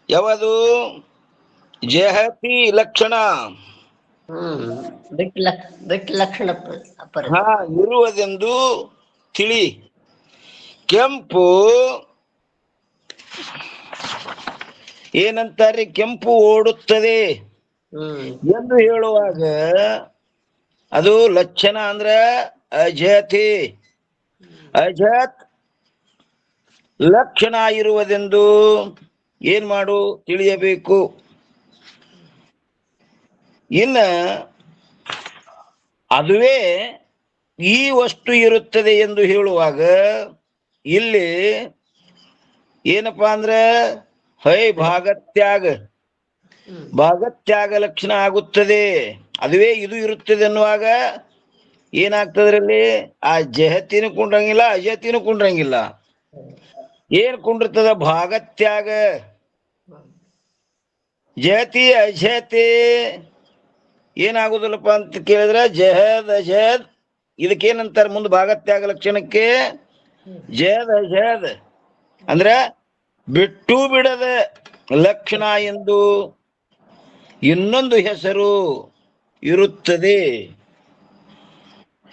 ಯಾವುದು ಜಹತಿ ಲಕ್ಷಣ ಬಿಟ್ಟು ಲಕ್ಷಣ ಇರುವುದೆಂದು ತಿಳಿ. ಕೆಂಪು ಏನಂತಾರೆ, ಕೆಂಪು ಓಡುತ್ತದೆ ಎಂದು ಹೇಳುವಾಗ ಅದು ಲಕ್ಷಣ ಅಂದ್ರ ಅಜತಿ. ಅಜತ್ ಲಕ್ಷಣ ಇರುವುದೆಂದು ಏನ್ ಮಾಡು ತಿಳಿಯಬೇಕು. ಇನ್ನ ಅದುವೇ ಈ ವಸ್ತು ಇರುತ್ತದೆ ಎಂದು ಹೇಳುವಾಗ ಇಲ್ಲಿ ಏನಪ್ಪಾ ಅಂದ್ರೆ ಹೈ ಭಾಗತ್ಯಾಗ ಲಕ್ಷಣ ಆಗುತ್ತದೆ. ಅದುವೇ ಇದು ಇರುತ್ತದೆ ಅನ್ನುವಾಗ ಏನಾಗ್ತದ್ರಲ್ಲಿ, ಆ ಜಹತಿನೂ ಕುಂಡ್ರಂಗಿಲ್ಲ, ಅಜತಿನೂ ಕುಂಡ್ರಂಗಿಲ್ಲ. ಏನ್ ಕುಂಡಿರ್ತದ, ಭಾಗತ್ಯಾಗ. ಜಹತಿ ಅಜಹತಿ ಏನಾಗುದಿಲ್ಲಪ್ಪ ಅಂತ ಕೇಳಿದ್ರೆ ಜಹದ್ ಅಜಹದ್ ಇದಕ್ಕೇನಂತಾರ ಮುಂದೆ ಭಾಗತ್ಯಾಗ ಲಕ್ಷಣಕ್ಕೆ, ಜಹದ್ ಅಜಹದ್ ಅಂದ್ರ ಬಿಟ್ಟು ಬಿಡದ ಲಕ್ಷಣ ಎಂದು ಇನ್ನೊಂದು ಹೆಸರು ಇರುತ್ತದೆ.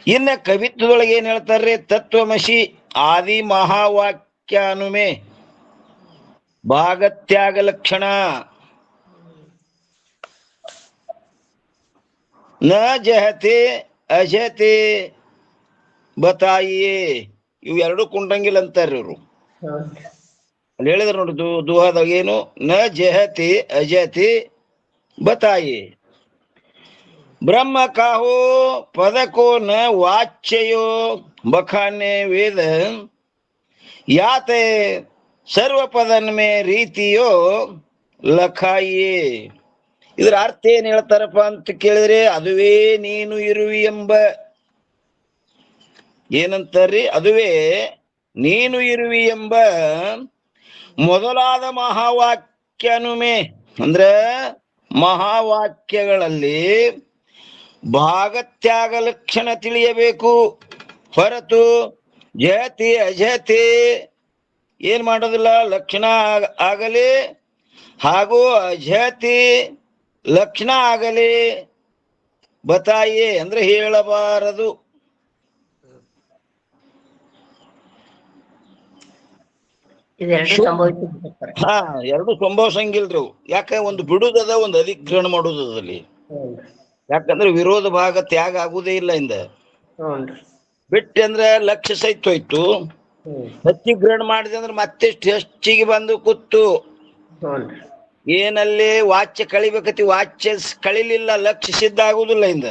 ಇನ್ನ ಕವಿತ್ವದೊಳಗೆ ಏನ್ ಹೇಳ್ತಾರ್ರಿ, ತತ್ವಮಸಿ ಆದಿ ಮಹಾವಾಕ್ಯಾನುಮೆ ಭಾಗತ್ಯಾಗ ಲಕ್ಷಣ ನ ಜಹತೆ ಅಜತೆ ಬತಾಯಿಯೇ. ಇವು ಎರಡು ಕುಂಡಂಗಿಲ್ಲ ಅಂತಾರ ಇವ್ರು. ಅಲ್ಲಿ ಹೇಳಿದ್ರು ನೋಡಿ ದುಹಾದಾಗ ಏನು, ನ ಜಹತಿ ಅಜತಿ ಬತಾಯಿ ಬ್ರಹ್ಮ ಕಾಹೋ ಪದಕೋ ನ ವಾಚ್ಯಯೋ ಬಖಾನೆ ವೇದ ಯಾತೆ ಸರ್ವ ಪದನ್ ಮೇ ರೀತಿಯೋ ಲಖಾಯೇ. ಇದ್ರ ಅರ್ಥ ಏನ್ ಹೇಳ್ತಾರಪ್ಪ ಅಂತ ಕೇಳಿದ್ರೆ, ಅದುವೇ ನೀನು ಇರುವಿ ಎಂಬ, ಏನಂತಾರ್ರಿ, ಅದುವೇ ನೀನು ಇರುವಿ ಎಂಬ ಮೊದಲಾದ ಮಹಾವಾಕ್ಯನುಮೆ, ಅಂದ್ರ ಮಹಾವಾಕ್ಯಗಳಲ್ಲಿ ಭಾಗತ್ಯಾಗ ಲಕ್ಷಣ ತಿಳಿಯಬೇಕು ಹೊರತು ಜಯತಿ ಅಜಯತಿ ಏನ್ ಮಾಡೋದಿಲ್ಲ, ಲಕ್ಷಣ ಆಗಲಿ ಹಾಗೂ ಅಜಯತಿ ಲಕ್ಷಣ ಆಗಲಿ ಬತಾಯಿ ಅಂದ್ರೆ ಹೇಳಬಾರದು. ಹಾ, ಎರಡು ಸಂಭವಿಸಂಗಿಲ್ರಿ ಅವು. ಯಾಕ ಒಂದು ಬಿಡುದದ, ಒಂದು ಅಧಿಗ್ರಹಣ ಮಾಡುದಲ್ಲಿ. ಯಾಕಂದ್ರೆ ವಿರೋಧ ಭಾಗ ತ್ಯಾಗ ಆಗುದೇ ಇಲ್ಲ ಇಂದ ಬಿಟ್ಟೆ ಅಂದ್ರೆ ಲಕ್ಷ್ಯ ಸಹಿತ ಹೋಯ್ತು. ಅತಿಗ್ರಹಣ ಮಾಡಿದೆ ಅಂದ್ರೆ ಮತ್ತೆಷ್ಟು ಹೆಚ್ಚಿಗೆ ಬಂದು ಕೂತು ಏನಲ್ಲಿ ವಾಚ್ಯ ಕಳಿಬೇಕತಿ, ವಾಚ್ಯ ಕಳಿಲಿಲ್ಲ, ಲಕ್ಷ್ಯ ಸಿದ್ಧ ಆಗುದಿಲ್ಲ ಇಂದ.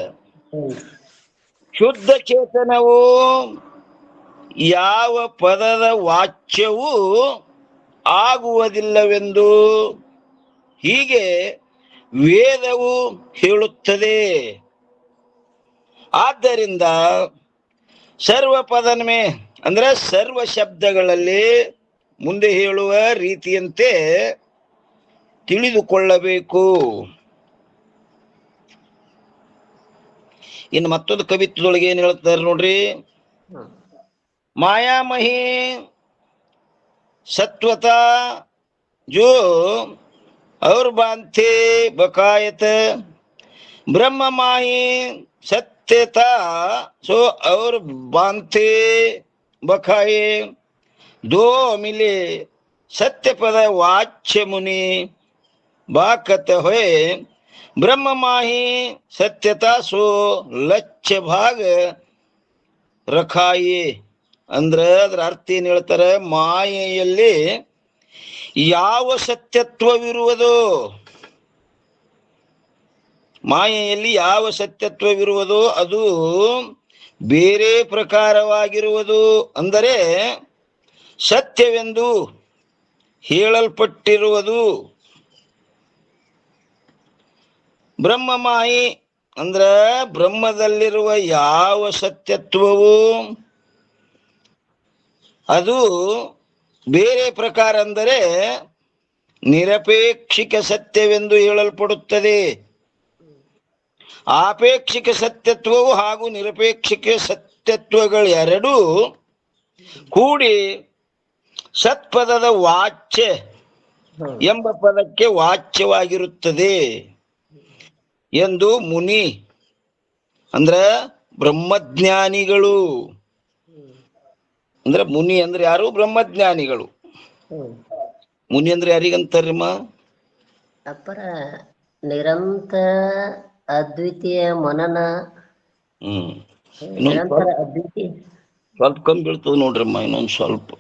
ಶುದ್ಧ ಚೇತನವು ಯಾವ ಪದದ ವಾಚ್ಯವೂ ಆಗುವುದಿಲ್ಲವೆಂದು ಹೀಗೆ ವೇದವು ಹೇಳುತ್ತದೆ. ಆದ್ದರಿಂದ ಸರ್ವ ಪದನ್ಮೆ ಅಂದ್ರೆ ಸರ್ವ ಶಬ್ದಗಳಲ್ಲಿ ಮುಂದೆ ಹೇಳುವ ರೀತಿಯಂತೆ ತಿಳಿದುಕೊಳ್ಳಬೇಕು. ಇನ್ನು ಮತ್ತೊಂದು ಕವಿತ್ವದೊಳಗೆ ಏನ್ ಹೇಳ್ತಾರೆ ನೋಡ್ರಿ, ಮಾಯಾಮಹಿ ಸತ್ವತಾ ಜೋ और बांधे बकायत ब्रह्म माही सत्यता सो और बांधे बखाए दो मिले सत्य पद वाच्य मुनि बाकत हुए ब्रह्म माही सत्यता सो लक्ष्य भाग रखाये. ಅಂದ್ರೆ ಅದ್ರ ಅರ್ಥ ಏನ್ ಹೇಳ್ತಾರೆ, ಮಾಯೆಯಲ್ಲಿ ಯಾವ ಸತ್ಯತ್ವವಿರುವುದೋ, ಮಾಯೆಯಲ್ಲಿ ಯಾವ ಸತ್ಯತ್ವವಿರುವುದೋ ಅದು ಬೇರೆ ಪ್ರಕಾರವಾಗಿರುವುದು, ಅಂದರೆ ಸತ್ಯವೆಂದು ಹೇಳಲ್ಪಟ್ಟಿರುವುದು. ಬ್ರಹ್ಮಮಾಯಿ ಅಂದ್ರ ಬ್ರಹ್ಮದಲ್ಲಿರುವ ಯಾವ ಸತ್ಯತ್ವವು ಅದು ಬೇರೆ ಪ್ರಕಾರ ಅಂದರೆ ನಿರಪೇಕ್ಷಿಕ ಸತ್ಯವೆಂದು ಹೇಳಲ್ಪಡುತ್ತದೆ. ಆಪೇಕ್ಷಿಕ ಸತ್ಯತ್ವವು ಹಾಗೂ ನಿರಪೇಕ್ಷಿಕ ಸತ್ಯತ್ವಗಳೆರಡೂ ಕೂಡಿ ಸತ್ಪದದ ವಾಚ್ಯ ಎಂಬ ಪದಕ್ಕೆ ವಾಚ್ಯವಾಗಿರುತ್ತದೆ ಎಂದು ಮುನಿ ಅಂದ್ರ ಬ್ರಹ್ಮಜ್ಞಾನಿಗಳು, ಅಂದ್ರೆ ಮುನಿ ಅಂದ್ರೆ ಯಾರು, ಬ್ರಹ್ಮಜ್ಞಾನಿಗಳು. ಮುನಿ ಅಂದ್ರೆ ಯಾರಿಗಂತಾರಮ್ಮ? ಅಪ್ಪರ ನಿರಂತರ ಅದ್ವಿತೀಯ ಮನನ. ನಿರಂತರ ಅದ್ವಿತೀಯ ಸ್ವಲ್ಪ ಕಮ್ಮಿ ಬೀಳ್ತದ ನೋಡ್ರಮ್ಮ, ಇನ್ನೊಂದು ಸ್ವಲ್ಪ.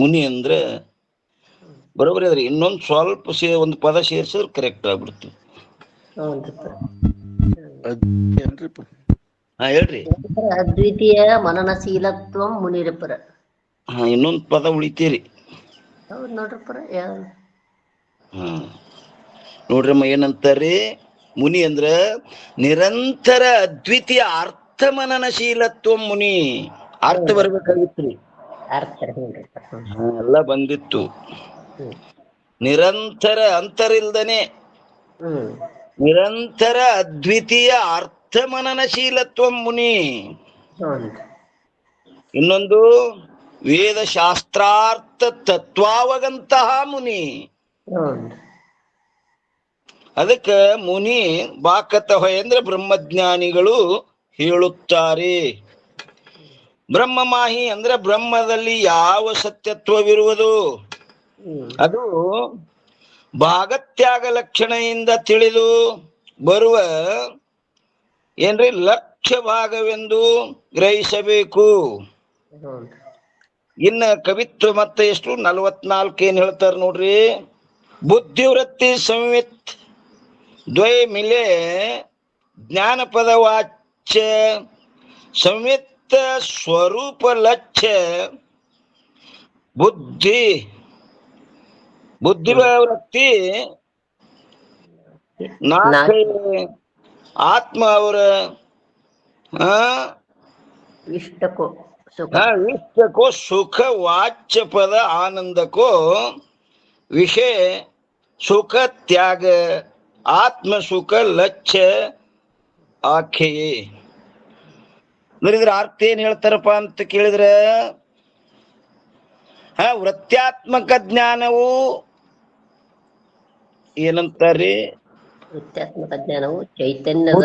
ಮುನಿ ಅಂದ್ರೆ ಬರೋಬರಿ ಅದ್ರಿ, ಇನ್ನೊಂದು ಸ್ವಲ್ಪ ಒಂದು ಪದ ಸೇರಿಸಿದ್ರೆ ಕರೆಕ್ಟ್ ಆಗ್ಬಿಡ್ತದೆ. ಹಾ ಹೇಳ್ರಿ. ಅದ್ವಿತೀಯ ಮನನಶೀಲತ್ವ ಮುನಿರಪ್ಪರ. ಹಾ, ಇನ್ನೊಂದು ಪದ ಉಳಿತೀರಿ. ಹೌದು ನೋಡ್ರಪ್ಪರ. ಹಾ ನೋಡ್ರಮ್ಮ, ಏನಂತಾರ್ರಿ, ಮುನಿ ಅಂದ್ರ ನಿರಂತರ ಅದ್ವಿತೀಯ ಅರ್ಥ ಮನನಶೀಲತ್ವ ಮುನಿ. ಅರ್ಥ ಬರ್ಬೇಕಾಗಿತ್ರಿ, ಎಲ್ಲ ಬಂದಿತ್ತು. ನಿರಂತರ ಅಂತರಿಲ್ದನೆ ನಿರಂತರ ಅದ್ವಿತೀಯ ಅರ್ಥ ಮನನಶೀಲತ್ವ ಮುನಿ. ಇನ್ನೊಂದು ವೇದ ಶಾಸ್ತ್ರಾರ್ಥ ತತ್ವಾವಗಂತಹ ಮುನಿ. ಅದಕ್ಕ ಮುನಿ ಬಾಕತ ಹೊಯ್ ಅಂದ್ರೆ ಬ್ರಹ್ಮಜ್ಞಾನಿಗಳು ಹೇಳುತ್ತಾರೆ. ಬ್ರಹ್ಮಮಾಹಿ ಅಂದ್ರೆ ಬ್ರಹ್ಮದಲ್ಲಿ ಯಾವ ಸತ್ಯತ್ವವಿರುವುದು ಅದು ಭಾಗತ್ಯಾಗ ಲಕ್ಷಣೆಯಿಂದ ತಿಳಿದು ಬರುವ ಏನ್ರಿ ಲಕ್ಷ್ಯ ಲಕ್ಷ್ಯ ಭಾಗವೆಂದು ಗ್ರಹಿಸಬೇಕು. ಇನ್ನ ಕವಿತ್ವ ಮತ್ತೆ ಎಷ್ಟು 44 ಏನ್ ಹೇಳ್ತಾರ ನೋಡ್ರಿ. ಬುದ್ಧಿವೃತ್ತಿ ಸಂವಿತ್ ದ್ವೈ ಮಿಲೆ ಜ್ಞಾನ ಪದ ವಾಚ್ಯ ಸಂವಿತ್ ಸ್ವರೂಪ ಲಕ್ಷ್ಯ ಬುದ್ಧಿವೃತ್ತಿ ಆತ್ಮ ಅವರ ಇಷ್ಟಕ್ಕೋ ಸುಖ ವಾಚ್ಯ ಪದ ಆನಂದಕ್ಕೋ ವಿಷಯ ಸುಖ ತ್ಯಾಗ ಆತ್ಮ ಸುಖ ಲಕ್ಷ್ಯ ಆಖ್ಯೆ. ಇದ್ರ ಅರ್ಥ ಏನ್ ಹೇಳ್ತಾರಪ್ಪ ಅಂತ ಕೇಳಿದ್ರೆ, ವೃತ್ಯಾತ್ಮಕ ಜ್ಞಾನವು ಏನಂತಾರಿ? ವೃತ್ಯಾತ್ಮಕ ಜ್ಞಾನವು ಚೈತನ್ಯದ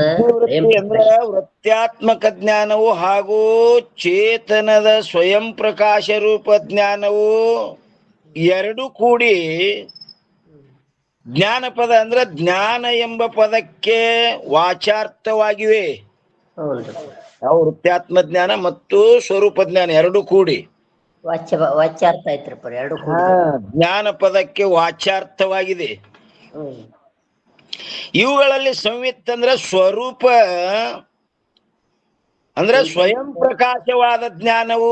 ಅಂದ್ರೆ ವೃತ್ಯಾತ್ಮಕ ಜ್ಞಾನವು ಹಾಗೂ ಚೇತನದ ಸ್ವಯಂ ಪ್ರಕಾಶ ರೂಪ ಜ್ಞಾನವು ಎರಡು ಕೂಡಿ ಜ್ಞಾನ ಪದ ಅಂದ್ರೆ ಜ್ಞಾನ ಎಂಬ ಪದಕ್ಕೆ ವಾಚಾರ್ಥವಾಗಿವೆ. ವೃತ್ಯಾತ್ಮ ಜ್ಞಾನ ಮತ್ತು ಸ್ವರೂಪ ಜ್ಞಾನ ಎರಡು ಕೂಡಿ ವಾಚ್ಯಾರ್ಥ ಐತ್ರಿಪ್ಪ, ಎರಡು ಜ್ಞಾನ ಪದಕ್ಕೆ ವಾಚ್ಯಾರ್ಥವಾಗಿದೆ. ಇವುಗಳಲ್ಲಿ ಸಂವಿತ್ ಅಂದ್ರೆ ಸ್ವರೂಪ ಅಂದ್ರೆ ಸ್ವಯಂ ಪ್ರಕಾಶವಾದ ಜ್ಞಾನವು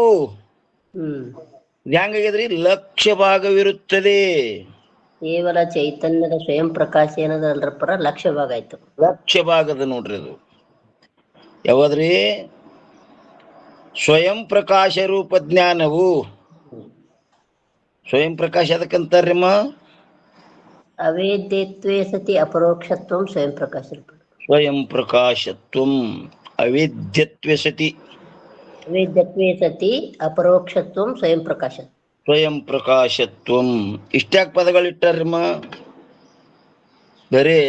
ಹೆಂಗಾಗಿದ್ರಿ ಲಕ್ಷ್ಯ ಭಾಗವಿರುತ್ತದೆ. ಕೇವಲ ಚೈತನ್ಯದ ಸ್ವಯಂ ಪ್ರಕಾಶ ಏನದಲ್ರಪ್ಪರ ಲಕ್ಷ್ಯ ಭಾಗ ಆಯ್ತು. ಲಕ್ಷ್ಯ ಭಾಗದ ನೋಡ್ರಿ ಅದು ಯಾವದ್ರಿ? ಸ್ವಯಂ ಪ್ರಕಾಶ ರೂಪ ಜ್ಞಾನವು. ಸ್ವಯಂ ಪ್ರಕಾಶ ಅದಕ್ಕಂತಾರ್ರಿಮ್ಮ ಅವೇದ್ಯತ್ವೇ ಸತಿ ಅಪರೋಕ್ಷತ್ವಂ ಸ್ವಯಂ ಪ್ರಕಾಶ. ಸ್ವಯಂ ಪ್ರಕಾಶತ್ವಂ ಅವೇದ್ಯತ್ವೇ ಸತಿ ಅಪರೋಕ್ಷತ್ವಂ ಸ್ವಯಂ ಪ್ರಕಾಶ. ಸ್ವಯಂ ಪ್ರಕಾಶತ್ವಂ ಇಷ್ಟ್ಯಾಕ್ ಪದಗಳಿಟ್ಟಾರ್ರಿಮ್ಮ? ಬರೇ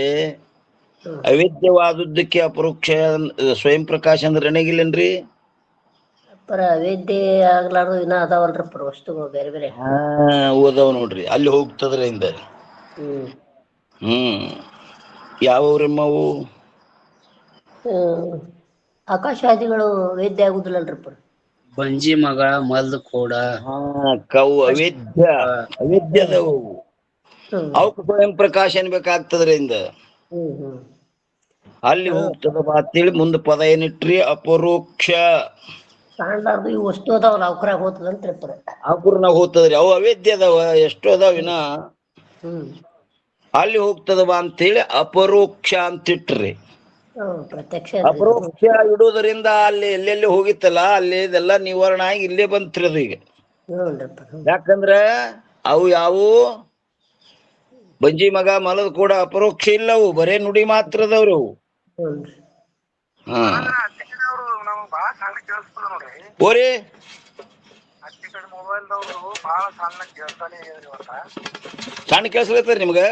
ಅವೇದ್ಯವಾದದ್ದಕ್ಕೆ ಅಪರೋಕ್ಷ ಸ್ವಯಂ ಪ್ರಕಾಶ ಅಂದ್ರೆ ಎಣಗಿಲ್ಲನ್ರಿ? ಅವೇದ್ಯ ಆಗ್ಲಾರ್ದು ಇನ್ನ ಅದಾವಲ್ರಪ್ಪ ವಸ್ತುಗಳು ಬೇರೆ ಬೇರೆ. ಓದಾವ್ ನೋಡ್ರಿ, ಅಲ್ಲಿ ಹೋಗ್ತದ್ರ ಹಿಂದ. ಯಾವ್ರಮ್ಮವು? ಆಕಾಶಾದಿಗಳು ವೇದ್ಯ ಆಗುದಿಲ್ಲಲ್ರಪ್ಪ. ಬಂಜಿ ಮಗ ಮಲ್ದ ಕೂಡ ಕವು ಅವೇದ್ಯದವು ಅವಕ್ಕೆ ಸ್ವಯಂ ಪ್ರಕಾಶ ಅನ್ಬೇಕಾಗ್ತದ್ರಿಂದ ಅಲ್ಲಿ ಹೋಗ್ತದಪ್ಪ ಅಂತೇಳಿ ಮುಂದೆ ಪದ ಏನಿಟ್ರಿ? ಅಪರೋಕ್ಷ. ಕಾಣ್ಲಾರ್ದು ಇವು ವಸ್ತು ಅದಾವಲ್ಲ ಅವಕ್ರಾಗ ಹೋಗ್ತದಂತ್ರಿ. ಅವಕ್ರನಾಗ ಹೋಗ್ತದ್ರಿ, ಅವು ಅವೇದ್ಯ ಅದಾವ, ಎಷ್ಟು ಅದಾವಿನ ಅಲ್ಲಿ ಹೋಗ್ತದವ ಅಂತೇಳಿ ಅಪರೋಕ್ಷ ಅಂತಿಟ್ರಿ. ಪ್ರತ್ಯಕ್ಷ ಅಪರೋಕ್ಷ ಇಡುವುದರಿಂದ ಅಲ್ಲಿ ಎಲ್ಲೆಲ್ಲಿ ಹೋಗಿತ್ತಲ್ಲ ಅಲ್ಲಿ ಇದೆಲ್ಲ ನಿವಾರಣೆ ಆಗಿ ಇಲ್ಲೇ ಬಂತ್ರಿ ಅದು ಈಗ. ಯಾಕಂದ್ರ ಅವು ಯಾವು ಬಂಜಿ ಮಗ ಮಲದ ಕೂಡ ಅಪರೋಕ್ಷ ಇಲ್ಲವು, ಬರೇ ನುಡಿ ಮಾತ್ರದವ್ರು. ಓರಿ ಸಣ್ಣ ಕೇಳಿಸ್ಲತ್ತರಿ ನಿಮ್ಗ?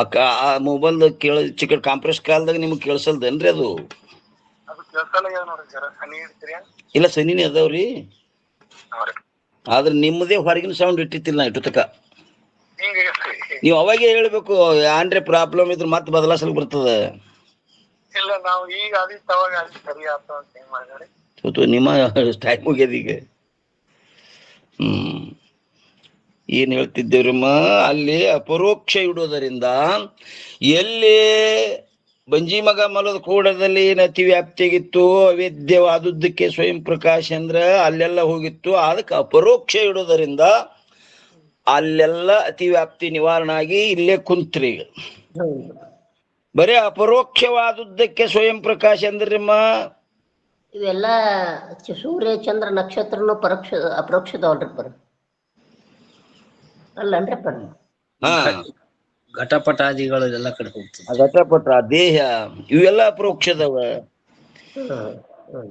ಅಕ್ಕ ಆ ಮೊಬೈಲ್ ಕೇಳ ಚಿಕ್ಕ ಕಾಂಪ್ರೆಸ್ ಕಾಲ್ದಾಗ ನಿಮ್ಗೆ ಕೇಳಿಸಲ್ದೇನ್ರಿ ಅದು? ಇಲ್ಲ ಸನಿನೇ ಅದಾವ್ರಿ, ಆದ್ರೆ ನಿಮ್ಮದೇ ಹೊರಗಿನ ಸೌಂಡ್ ಇಟ್ಟಿತ್ತಿಲ್ಲ ನಾ ಇಟ್ಟು ತಕ. ನೀವು ಅವಾಗೇ ಹೇಳ್ಬೇಕು, ಏನ್ರೆ ಪ್ರಾಬ್ಲಮ್ ಇದ್ರೆ ಮತ್ತೆ ಬದಲಾಸಲ್ ಬರ್ತದ. ನಿಮ್ಮ ಟೈಮ್ ಮುಗ್ಯದ ಈಗ. ಏನ್ ಹೇಳ್ತಿದ್ದೇವ್ರಮ್ಮ? ಅಲ್ಲಿ ಅಪರೋಕ್ಷ ಇಡುವುದರಿಂದ ಎಲ್ಲಿ ಬಂಜಿ ಮಗ ಮಲದ ಕೂಡದಲ್ಲಿ ಏನ್ ಅತಿ ವ್ಯಾಪ್ತಿಯಾಗಿತ್ತು, ಅವೇದ್ಯವಾದದ್ದಕ್ಕೆ ಸ್ವಯಂ ಪ್ರಕಾಶ ಅಂದ್ರ ಅಲ್ಲೆಲ್ಲ ಹೋಗಿತ್ತು. ಅದಕ್ಕೆ ಅಪರೋಕ್ಷ ಇಡುವುದರಿಂದ ಅಲ್ಲೆಲ್ಲ ಅತಿ ವ್ಯಾಪ್ತಿ ನಿವಾರಣೆ ಆಗಿ ಇಲ್ಲೇ ಕುಂತ್ರಿ. ಬರೇ ಅಪರೋಕ್ಷವಾದದ್ದಕ್ಕೆ ಸ್ವಯಂ ಪ್ರಕಾಶ ಅಂದ್ರಮ್ಮ ಇವೆಲ್ಲ ಸೂರ್ಯ ಚಂದ್ರ ನಕ್ಷತ್ರನು ಪರೋಕ್ಷ ಅಪರೋಕ್ಷದವಲ್ರಿಪ್ಪ ಅಲ್ಲನ್ರಿಪ್ಪ? ಘಟಪಟಾದಿಗಳು ಎಲ್ಲ ಕಡೆ ಹೋಗ್ತದೆ. ಘಟಪಟ ದೇಹ ಇವೆಲ್ಲ ಅಪರೋಕ್ಷದವ,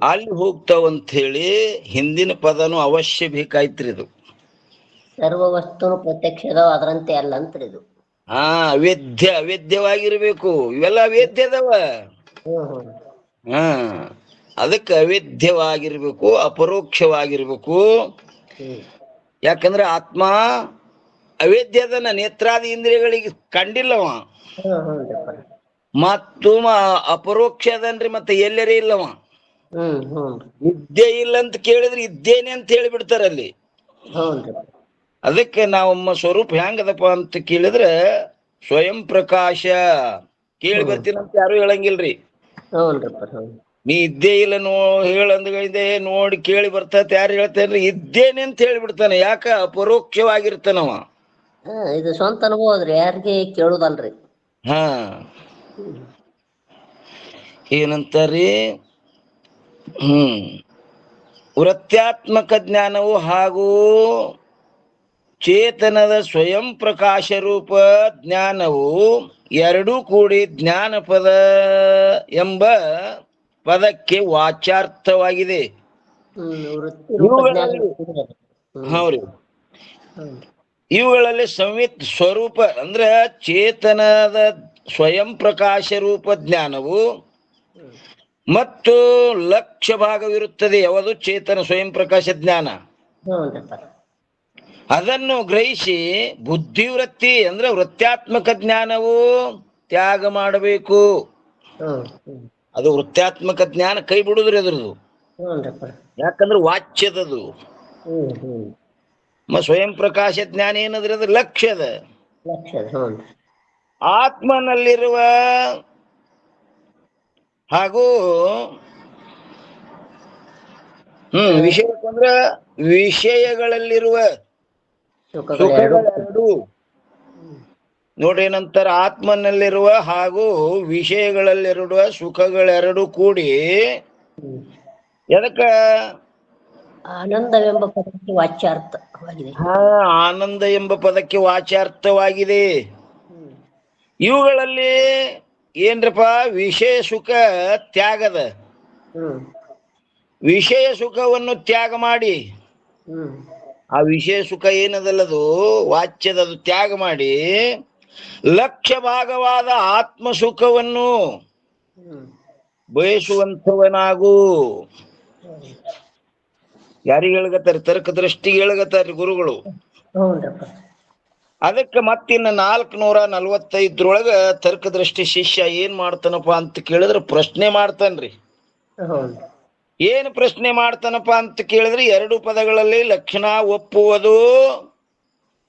ಅಲ್ಲಿ ಹೋಗ್ತಾವಂತ ಹೇಳಿ ಹಿಂದಿನ ಪದನು ಅವಶ್ಯ ಬೇಕಾಯ್ತ್ರಿ. ಇದು ಸರ್ವ ವಸ್ತುನು ಪ್ರತ್ಯಕ್ಷದವ, ಅದರಂತೆ ಅಲ್ಲ ಅಂತ್ರಿ ಇದು. ಅವೇದ್ಯವಾಗಿರ್ಬೇಕು. ಇವೆಲ್ಲ ಅವೇದ್ಯದವ. ಅದಕ್ಕೆ ಅವೇದ್ಯವಾಗಿರ್ಬೇಕು, ಅಪರೋಕ್ಷವಾಗಿರ್ಬೇಕು. ಯಾಕಂದ್ರೆ ಆತ್ಮ ಅವೇದ್ಯದನ ನೇತ್ರಾದಿ ಇಂದ್ರಿಯಗಳಿಗೆ ಕಂಡಿಲ್ಲವ. ಹ್ಞೂನ್ರಿಪ್ಪ. ಮತ್ತು ಅಪರೋಕ್ಷದನ್ರಿ ಮತ್ತೆ ಎಲ್ಲರೇ ಇಲ್ಲವ. ವಿದ್ಯೆ ಇಲ್ಲ ಅಂತ ಕೇಳಿದ್ರೆ ಇದ್ದೇನೆ ಅಂತ ಹೇಳಿಬಿಡ್ತಾರಲ್ಲಿ. ಅದಕ್ಕೆ ನಮ್ಮ ಸ್ವರೂಪ ಹೆಂಗದಪ್ಪ ಅಂತ ಕೇಳಿದ್ರೆ ಸ್ವಯಂ ಪ್ರಕಾಶ. ಕೇಳಿ ಬರ್ತೀನಂತ ಯಾರು ಹೇಳಂಗಿಲ್ರಿ. ನೀ ಇದ್ದೇ ಇಲ್ಲ ಹೇಳಂದ್ರೆ ನೋಡಿ ಕೇಳಿ ಬರ್ತತ್ ಯಾರು ಹೇಳ್ತೇನ್ರಿ, ಇದ್ದೇನೆ ಅಂತ ಹೇಳಿಬಿಡ್ತಾನೆ. ಯಾಕ? ಅಪರೋಕ್ಷವಾಗಿರ್ತಾನವ. ಇದು ಸ್ವಂತ ಅನುಭವ ಅದ್ರಿ, ಯಾರಿಗೆ ಕೇಳುದಲ್ರಿ. ಹಾ, ಏನಂತಾರಿ? ವೃತ್ಯಾತ್ಮಕ ಜ್ಞಾನವು ಹಾಗೂ ಚೇತನದ ಸ್ವಯಂ ಪ್ರಕಾಶ ರೂಪ ಜ್ಞಾನವು ಎರಡೂ ಕೂಡಿ ಜ್ಞಾನ ಪದ ಎಂಬ ಪದಕ್ಕೆ ವಾಚ್ಯಾರ್ಥವಾಗಿದೆ. ಹೌದು, ಇವುಗಳಲ್ಲಿ ಸಂವಿತ್ ಸ್ವರೂಪ ಅಂದ್ರೆ ಚೇತನದ ಸ್ವಯಂ ಪ್ರಕಾಶ ರೂಪ ಜ್ಞಾನವು ಮತ್ತು ಲಕ್ಷ್ಯ ಭಾಗವಿರುತ್ತದೆ. ಯಾವುದು? ಚೇತನ ಸ್ವಯಂ ಪ್ರಕಾಶ ಜ್ಞಾನ. ಅದನ್ನು ಗ್ರಹಿಸಿ ಬುದ್ಧಿವೃತ್ತಿ ಅಂದ್ರೆ ವೃತ್ತಾತ್ಮಕ ಜ್ಞಾನವು ತ್ಯಾಗ ಮಾಡಬೇಕು. ಅದು ವೃತ್ತಾತ್ಮಕ ಜ್ಞಾನ ಕೈ ಬಿಡುದ್ರಿ ಅದ್ರದ್ದು. ಯಾಕಂದ್ರೆ ವಾಚ್ಯದದು. ಸ್ವಯಂ ಪ್ರಕಾಶ ಜ್ಞಾನ ಏನದ್ರಿ? ಅದ್ರ ಲಕ್ಷ್ಯದ. ಆತ್ಮನಲ್ಲಿರುವ ಹಾಗೂ ವಿಷಯಕ್ಕಂದ್ರ ವಿಷಯಗಳಲ್ಲಿರುವ ಸುಖಗಳೆರಡು ನೋಡ್ರಿ. ನಂತರ ಆತ್ಮನಲ್ಲಿರುವ ಹಾಗೂ ವಿಷಯಗಳಲ್ಲಿರುವ ಸುಖಗಳೆರಡು ಕೂಡಿ ಎದಕ್ಕ? ಆನಂದವೆಂಬ ಪದಕ್ಕೆ ವಾಚ್ಯಾರ್ಥವಾಗಿದೆ. ಆನಂದ ಎಂಬ ಪದಕ್ಕೆ ವಾಚ್ಯಾರ್ಥವಾಗಿದೆ. ಇವುಗಳಲ್ಲಿ ಏನ್ರಪ್ಪ? ವಿಷಯ ಸುಖ ತ್ಯಾಗದ. ವಿಷಯ ಸುಖವನ್ನು ತ್ಯಾಗ ಮಾಡಿ, ಆ ವಿಷಯ ಸುಖ ಏನದಲ್ಲದು ವಾಚ್ಯದದು ತ್ಯಾಗ ಮಾಡಿ ಲಕ್ಷ್ಯ ಭಾಗವಾದ ಆತ್ಮ ಸುಖವನ್ನು ಬಯಸುವಂಥವನಾಗು. ಯಾರಿಗೆ ಹೇಳ್ಗತ್ತಾರ? ತರ್ಕ ದೃಷ್ಟಿಗೆ ಹೇಳ್ಗತ್ತಾರ ಗುರುಗಳು. ಅದಕ್ಕೆ ಮತ್ತಿನ್ನ 445 ತರ್ಕ ದೃಷ್ಟಿ ಶಿಷ್ಯ ಏನ್ ಮಾಡ್ತಾನಪ್ಪ ಅಂತ ಕೇಳಿದ್ರೆ ಪ್ರಶ್ನೆ ಮಾಡ್ತಾನ್ರಿ. ಏನು ಪ್ರಶ್ನೆ ಮಾಡ್ತಾನಪ್ಪ ಅಂತ ಕೇಳಿದ್ರೆ, ಎರಡು ಪದಗಳಲ್ಲಿ ಲಕ್ಷಣ ಒಪ್ಪುವುದು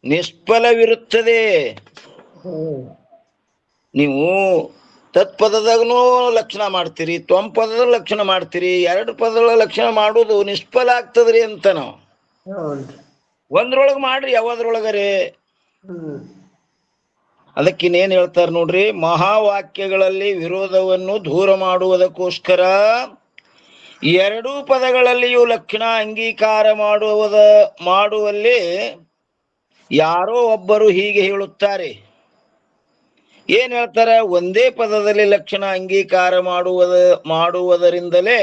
ನಿಷ್ಫಲವಿರುತ್ತದೆ. ನೀವು ತತ್ಪದದಾಗನೂ ಲಕ್ಷಣ ಮಾಡ್ತೀರಿ, ತ್ವಂಪದದ ಲಕ್ಷಣ ಮಾಡ್ತೀರಿ, ಎರಡು ಪದಗಳ ಲಕ್ಷಣ ಮಾಡುವುದು ನಿಷ್ಫಲ ಆಗ್ತದ್ರಿ ಅಂತ. ನಾವು ಒಂದ್ರೊಳಗ ಮಾಡ್ರಿ, ಯಾವದ್ರೊಳಗರೇ. ಅದಕ್ಕಿನ್ನೇನ್ ಹೇಳ್ತಾರ ನೋಡ್ರಿ, ಮಹಾವಾಕ್ಯಗಳಲ್ಲಿ ವಿರೋಧವನ್ನು ದೂರ ಮಾಡುವುದಕ್ಕೋಸ್ಕರ ಎರಡೂ ಪದಗಳಲ್ಲಿಯೂ ಲಕ್ಷಣ ಅಂಗೀಕಾರ ಮಾಡುವಲ್ಲಿ ಯಾರೋ ಒಬ್ಬರು ಹೀಗೆ ಹೇಳುತ್ತಾರೆ. ಏನ್ ಹೇಳ್ತಾರ? ಒಂದೇ ಪದದಲ್ಲಿ ಲಕ್ಷಣ ಅಂಗೀಕಾರ ಮಾಡುವುದರಿಂದಲೇ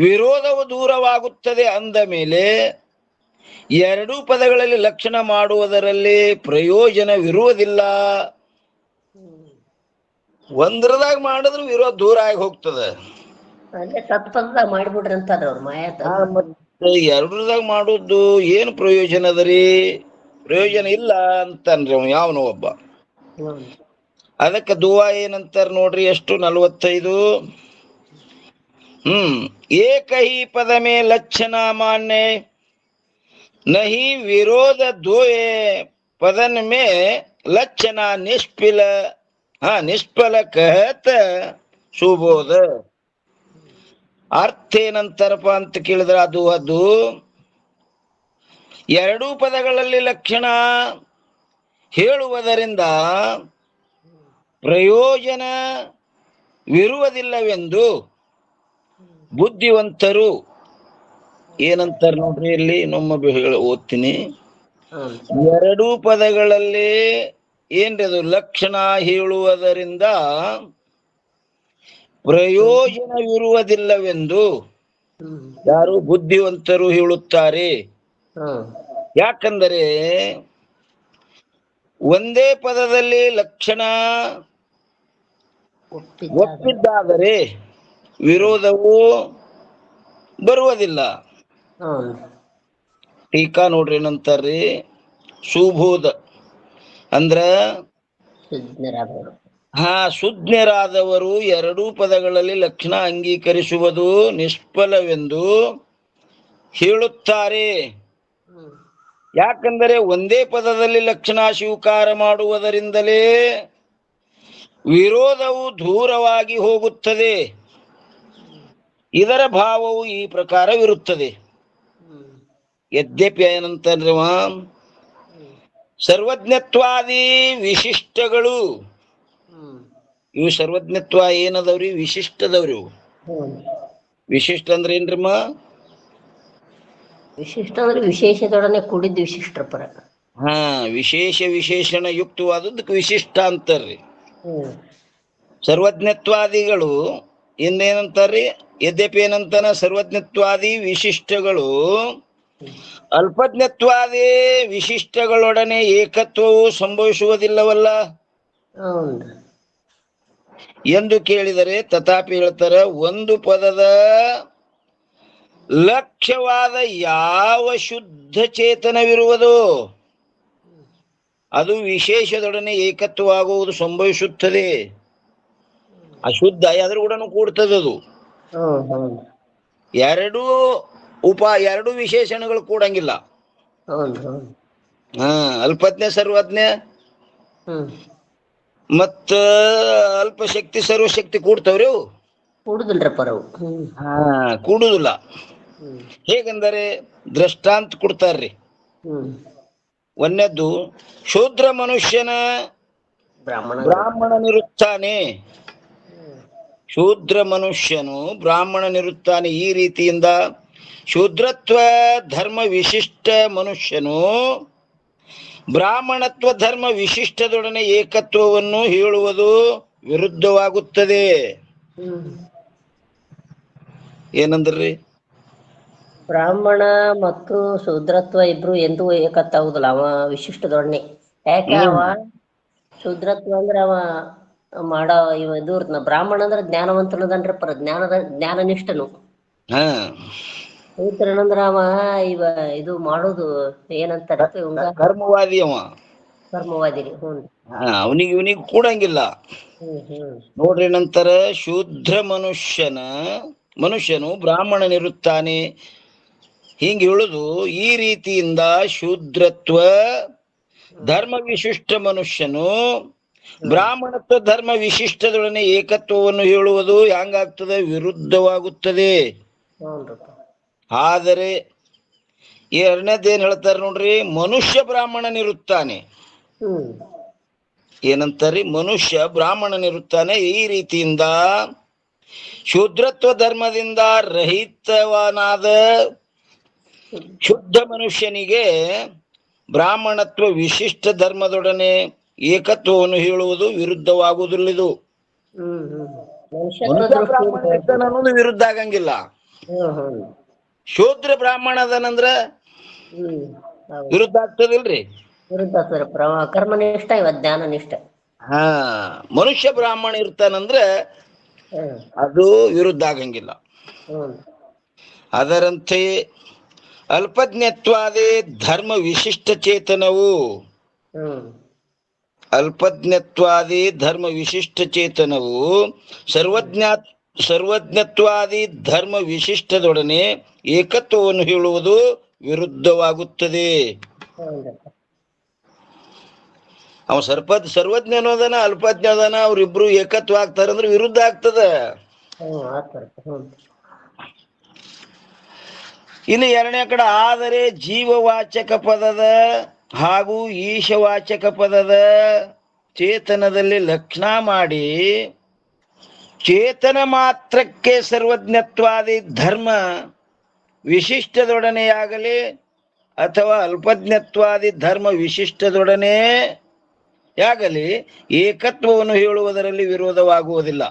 ವಿರೋಧವು ದೂರವಾಗುತ್ತದೆ ಅಂದ ಮೇಲೆ ಎರಡೂ ಪದಗಳಲ್ಲಿ ಲಕ್ಷಣ ಮಾಡುವುದರಲ್ಲಿ ಪ್ರಯೋಜನವಿರುವುದಿಲ್ಲ. ಒಂದ್ರದಾಗ ಮಾಡಿದ್ರೆ ವಿರೋಧ ದೂರ ಆಗಿ ಹೋಗ್ತದ. ಮಾಡಿಬಿಡ್ರಿ ಅಂತ ಮತ್ತೆ ಎರಡರದಾಗ ಮಾಡುದು ಏನು ಪ್ರಯೋಜನ ಅದರಿ? ಪ್ರಯೋಜನ ಇಲ್ಲ ಅಂತನ್ರಿ ಅವ ಯಾವನೋ ಒಬ್ಬ. ಅದಕ್ಕೆ ದುವಾ ಏನಂತಾರ ನೋಡ್ರಿ, ಎಷ್ಟು 45. ಏಕ ಹಿ ಪದ ಮೇ ಲಕ್ಷಣ ಮಾನ್ಯ ನಹಿ ವಿರೋಧ ದ್ವಯ ಪದನ್ ಮೇ ಲಕ್ಷಣ ನಿಷ್ಫಲ ಕಹತ ಸುಬೋಧ. ಅರ್ಥ ಏನಂತಾರಪ್ಪ ಅಂತ ಕೇಳಿದ್ರೆ, ಅದು ಎರಡೂ ಪದಗಳಲ್ಲಿ ಲಕ್ಷಣ ಹೇಳುವುದರಿಂದ ಪ್ರಯೋಜನವಿರುವುದಿಲ್ಲವೆಂದು ಬುದ್ಧಿವಂತರು ಏನಂತಾರ ನೋಡ್ರಿ. ಇಲ್ಲಿ ಇನ್ನೊಮ್ಮೆ ಓದ್ತೀನಿ. ಎರಡೂ ಪದಗಳಲ್ಲಿ ಏನ್ರಿ ಅದು ಲಕ್ಷಣ ಹೇಳುವುದರಿಂದ ಪ್ರಯೋಜನವಿರುವುದಿಲ್ಲವೆಂದು ಯಾರು? ಬುದ್ಧಿವಂತರು ಹೇಳುತ್ತಾರೆ. ಯಾಕಂದರೆ ಒಂದೇ ಪದದಲ್ಲಿ ಲಕ್ಷಣ ಒಪ್ಪಿದ್ದಾದರೆ ವಿರೋಧವು ಬರುವುದಿಲ್ಲ. ಟೀಕಾ ನೋಡ್ರಿ ಏನಂತಾರ್ರಿ, ಸುಬೋಧ ಅಂದ್ರ ಸುಜ್ಞರಾದವರು. ಸುಜ್ಞರಾದವರು ಎರಡೂ ಪದಗಳಲ್ಲಿ ಲಕ್ಷಣ ಅಂಗೀಕರಿಸುವುದು ನಿಷ್ಫಲವೆಂದು ಹೇಳುತ್ತಾರೆ. ಯಾಕಂದರೆ ಒಂದೇ ಪದದಲ್ಲಿ ಲಕ್ಷಣ ಸ್ವೀಕಾರ ಮಾಡುವುದರಿಂದಲೇ ವಿರೋಧವು ದೂರವಾಗಿ ಹೋಗುತ್ತದೆ. ಇದರ ಭಾವವು ಈ ಪ್ರಕಾರವಿರುತ್ತದೆ. ಯದ್ಯಪಿ ಏನಂತಂದ್ರೆ ಸರ್ವಜ್ಞತ್ವಾದಿ ವಿಶಿಷ್ಟಗಳು, ಇವು ಸರ್ವಜ್ಞತ್ವ ಏನದವ್ರಿ? ವಿಶಿಷ್ಟದವ್ರಿ. ವಿಶಿಷ್ಟ ಅಂದ್ರೆ ಏನ್ರಮ್ಮ? ವಿಶಿಷ್ಟ ಅಂದ್ರೆ ವಿಶೇಷದೊಡನೆ ಕೂಡಿದ್ದು ವಿಶಿಷ್ಟ ಪರ. ವಿಶೇಷ ವಿಶೇಷಣ ಯುಕ್ತವಾದದ್ದಕ್ಕೆ ವಿಶಿಷ್ಟ ಅಂತಾರ್ರಿ. ಸರ್ವಜ್ಞತ್ವಾದಿಗಳು ಇನ್ನೇನಂತಾರ್ರಿ? ಯದ್ಯಪಿ ಏನಂತಾನ? ಸರ್ವಜ್ಞತ್ವಾದಿ ವಿಶಿಷ್ಟಗಳು ಅಲ್ಪಜ್ಞತ್ವಾದಿ ವಿಶಿಷ್ಟಗಳೊಡನೆ ಏಕತ್ವವು ಸಂಭವಿಸುವುದಿಲ್ಲವಲ್ಲ ಎಂದು ಕೇಳಿದರೆ ತಥಾಪಿ ಹೇಳ್ತಾರ, ಒಂದು ಪದದ ಲಕ್ಷ್ಯವಾದ ಯಾವ ಶುದ್ಧ ಚೇತನವಿರುವುದೋ ಅದು ವಿಶೇಷದೊಡನೆ ಏಕತ್ವವಾಗುವುದು ಸಂಭವಿಸುತ್ತದೆ. ಅಶುದ್ಧ ಅದ್ರ ಕೂಡ ಕೂಡ್ತದದು. ಎರಡು ವಿಶೇಷಣಗಳು ಕೂಡಂಗಿಲ್ಲ. ಅಲ್ಪಜ್ಞ ಸರ್ವಜ್ಞ ಮತ್ತ ಅಲ್ಪಶಕ್ತಿ ಸರ್ವಶಕ್ತಿ ಕೂಡ್ತವ್ರಿ? ಕೂಡುದಿಲ್ಲ. ಹೇಗೆಂದರೆ ದೃಷ್ಟಾಂತ ಕೊಡ್ತಾರ್ರಿ. ಒಂದನೇದ್ದು, ಶೂದ್ರ ಮನುಷ್ಯನ ಬ್ರಾಹ್ಮಣನಿರುತ್ತಾನೆ. ಶೂದ್ರ ಮನುಷ್ಯನು ಬ್ರಾಹ್ಮಣನಿರುತ್ತಾನೆ. ಈ ರೀತಿಯಿಂದ ಶೂದ್ರತ್ವ ಧರ್ಮ ವಿಶಿಷ್ಟ ಮನುಷ್ಯನು ಬ್ರಾಹ್ಮಣತ್ವ ಧರ್ಮ ವಿಶಿಷ್ಟದೊಡನೆ ಏಕತ್ವವನ್ನು ಹೇಳುವುದು ವಿರುದ್ಧವಾಗುತ್ತದೆ. ಏನಂದ್ರಿ? ಬ್ರಾಹ್ಮಣ ಮತ್ತು ಶೂದ್ರತ್ವ ಇಬ್ರು ಎಂದೂ ಏಕತ್ತಾಗುದಿಲ್ಲ ಅವ ವಿಶಿಷ್ಟದೊಡನೆ. ಯಾಕೆ? ಅವ ಶೂದ್ರತ್ವ ಅಂದ್ರೆ ಅವ ಮಾಡೋ ಇದು ಇರ್ತನ. ಬ್ರಾಹ್ಮಣ ಅಂದ್ರೆ ಜ್ಞಾನವಂತನದನ್ರಿ ಪರ, ಜ್ಞಾನನಿಷ್ಠನು. ಶೂದ್ರನಂದ್ರ ಅವ ಇದು ಮಾಡೋದು ಏನಂತಾರ? ಕರ್ಮವಾದಿ. ಅವ ಕರ್ಮವಾದಿರಿ. ಅವನಿಗೆ ಇವನಿಗೆ ಕೂಡಂಗಿಲ್ಲ ನೋಡ್ರಿ. ನಂತರ ಶೂದ್ರ ಮನುಷ್ಯನು ಬ್ರಾಹ್ಮಣನಿರುತ್ತಾನೆ ಹಿಂಗ ಹೇಳುದು. ಈ ರೀತಿಯಿಂದ ಶೂದ್ರತ್ವ ಧರ್ಮ ವಿಶಿಷ್ಟ ಮನುಷ್ಯನು ಬ್ರಾಹ್ಮಣತ್ವ ಧರ್ಮ ವಿಶಿಷ್ಟದೊಡನೆ ಏಕತ್ವವನ್ನು ಹೇಳುವುದು ಹೆಂಗಾಗ್ತದೆ? ವಿರುದ್ಧವಾಗುತ್ತದೆ. ಆದರೆ ಎರಡನೇದೇನ್ ಹೇಳ್ತಾರೆ ನೋಡ್ರಿ, ಮನುಷ್ಯ ಬ್ರಾಹ್ಮಣನಿರುತ್ತಾನೆ. ಏನಂತಾರಿ? ಮನುಷ್ಯ ಬ್ರಾಹ್ಮಣನಿರುತ್ತಾನೆ. ಈ ರೀತಿಯಿಂದ ಶೂದ್ರತ್ವ ಧರ್ಮದಿಂದ ರಹಿತವನಾದ ಶುದ್ಧ ಮನುಷ್ಯನಿಗೆ ಬ್ರಾಹ್ಮಣತ್ವ ವಿಶಿಷ್ಟ ಧರ್ಮದೊಡನೆ ಏಕತ್ವವನ್ನು ಹೇಳುವುದು ವಿರುದ್ಧವಾಗುವುದಿಲ್ಲದು. ಅನ್ನೋದು ವಿರುದ್ಧ ಆಗಂಗಿಲ್ಲ. ಶೂದ್ರ ಬ್ರಾಹ್ಮಣದನಂದ್ರ ವಿರುದ್ಧ ಆಗ್ತದಿಲ್ರಿ? ಕರ್ಮನಿಷ್ಠ, ಜ್ಞಾನನಿಷ್ಠ. ಮನುಷ್ಯ ಬ್ರಾಹ್ಮಣ ಇರ್ತಾನಂದ್ರ ಅದು ವಿರುದ್ಧ ಆಗಂಗಿಲ್ಲ. ಅದರಂತೆ ಅಲ್ಪಜ್ಞತ್ವಾದಿ ಧರ್ಮ ವಿಶಿಷ್ಟ ಚೇತನವು ಸರ್ವಜ್ಞತ್ವಾದಿ ಧರ್ಮ ವಿಶಿಷ್ಟದೊಡನೆ ಏಕತ್ವವನ್ನು ಹೇಳುವುದು ವಿರುದ್ಧವಾಗುತ್ತದೆ. ಅವ ಸರ್ವಜ್ಞನೂ ಅದನ, ಅಲ್ಪಜ್ಞ ಅದನ. ಅವ್ರಿಬ್ರು ಏಕತ್ವ ಆಗ್ತಾರಂದ್ರೆ ವಿರುದ್ಧ ಆಗ್ತದ. ಇನ್ನು ಎರಡನೇ ಕಡೆ, ಆದರೆ ಜೀವವಾಚಕ ಪದದ ಹಾಗೂ ಈಶವಾಚಕ ಪದದ ಚೇತನದಲ್ಲಿ ಲಕ್ಷಣ ಮಾಡಿ ಚೇತನ ಮಾತ್ರಕ್ಕೆ ಸರ್ವಜ್ಞತ್ವಾದಿ ಧರ್ಮ ವಿಶಿಷ್ಟದೊಡನೆಯಾಗಲಿ ಅಥವಾ ಅಲ್ಪಜ್ಞತ್ವಾದಿ ಧರ್ಮ ವಿಶಿಷ್ಟದೊಡನೆ ಯಾಗಲಿ ಏಕತ್ವವನ್ನು ಹೇಳುವುದರಲ್ಲಿ ವಿರೋಧವಾಗುವುದಿಲ್ಲ.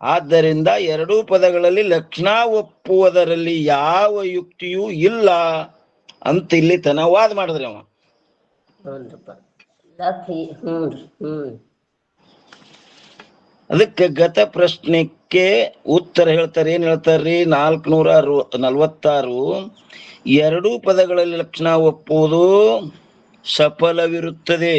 ಆದ್ದರಿಂದ ಎರಡೂ ಪದಗಳಲ್ಲಿ ಲಕ್ಷಣ ಒಪ್ಪುವುದರಲ್ಲಿ ಯಾವ ಯುಕ್ತಿಯೂ ಇಲ್ಲ ಅಂತ ಇಲ್ಲಿ ತನ ವಾದ ಮಾಡಿದ್ರಿ ಅವ. ಅದಕ್ಕೆ ಗತ ಪ್ರಶ್ನೆ ಅದಕ್ಕೆ ಉತ್ತರ ಹೇಳ್ತಾರೆ. ಏನ್ ಹೇಳ್ತಾರ್ರಿ? 446 ಎರಡೂ ಪದಗಳಲ್ಲಿ ಲಕ್ಷಣ ಒಪ್ಪುವುದು ಸಫಲವಿರುತ್ತದೆ.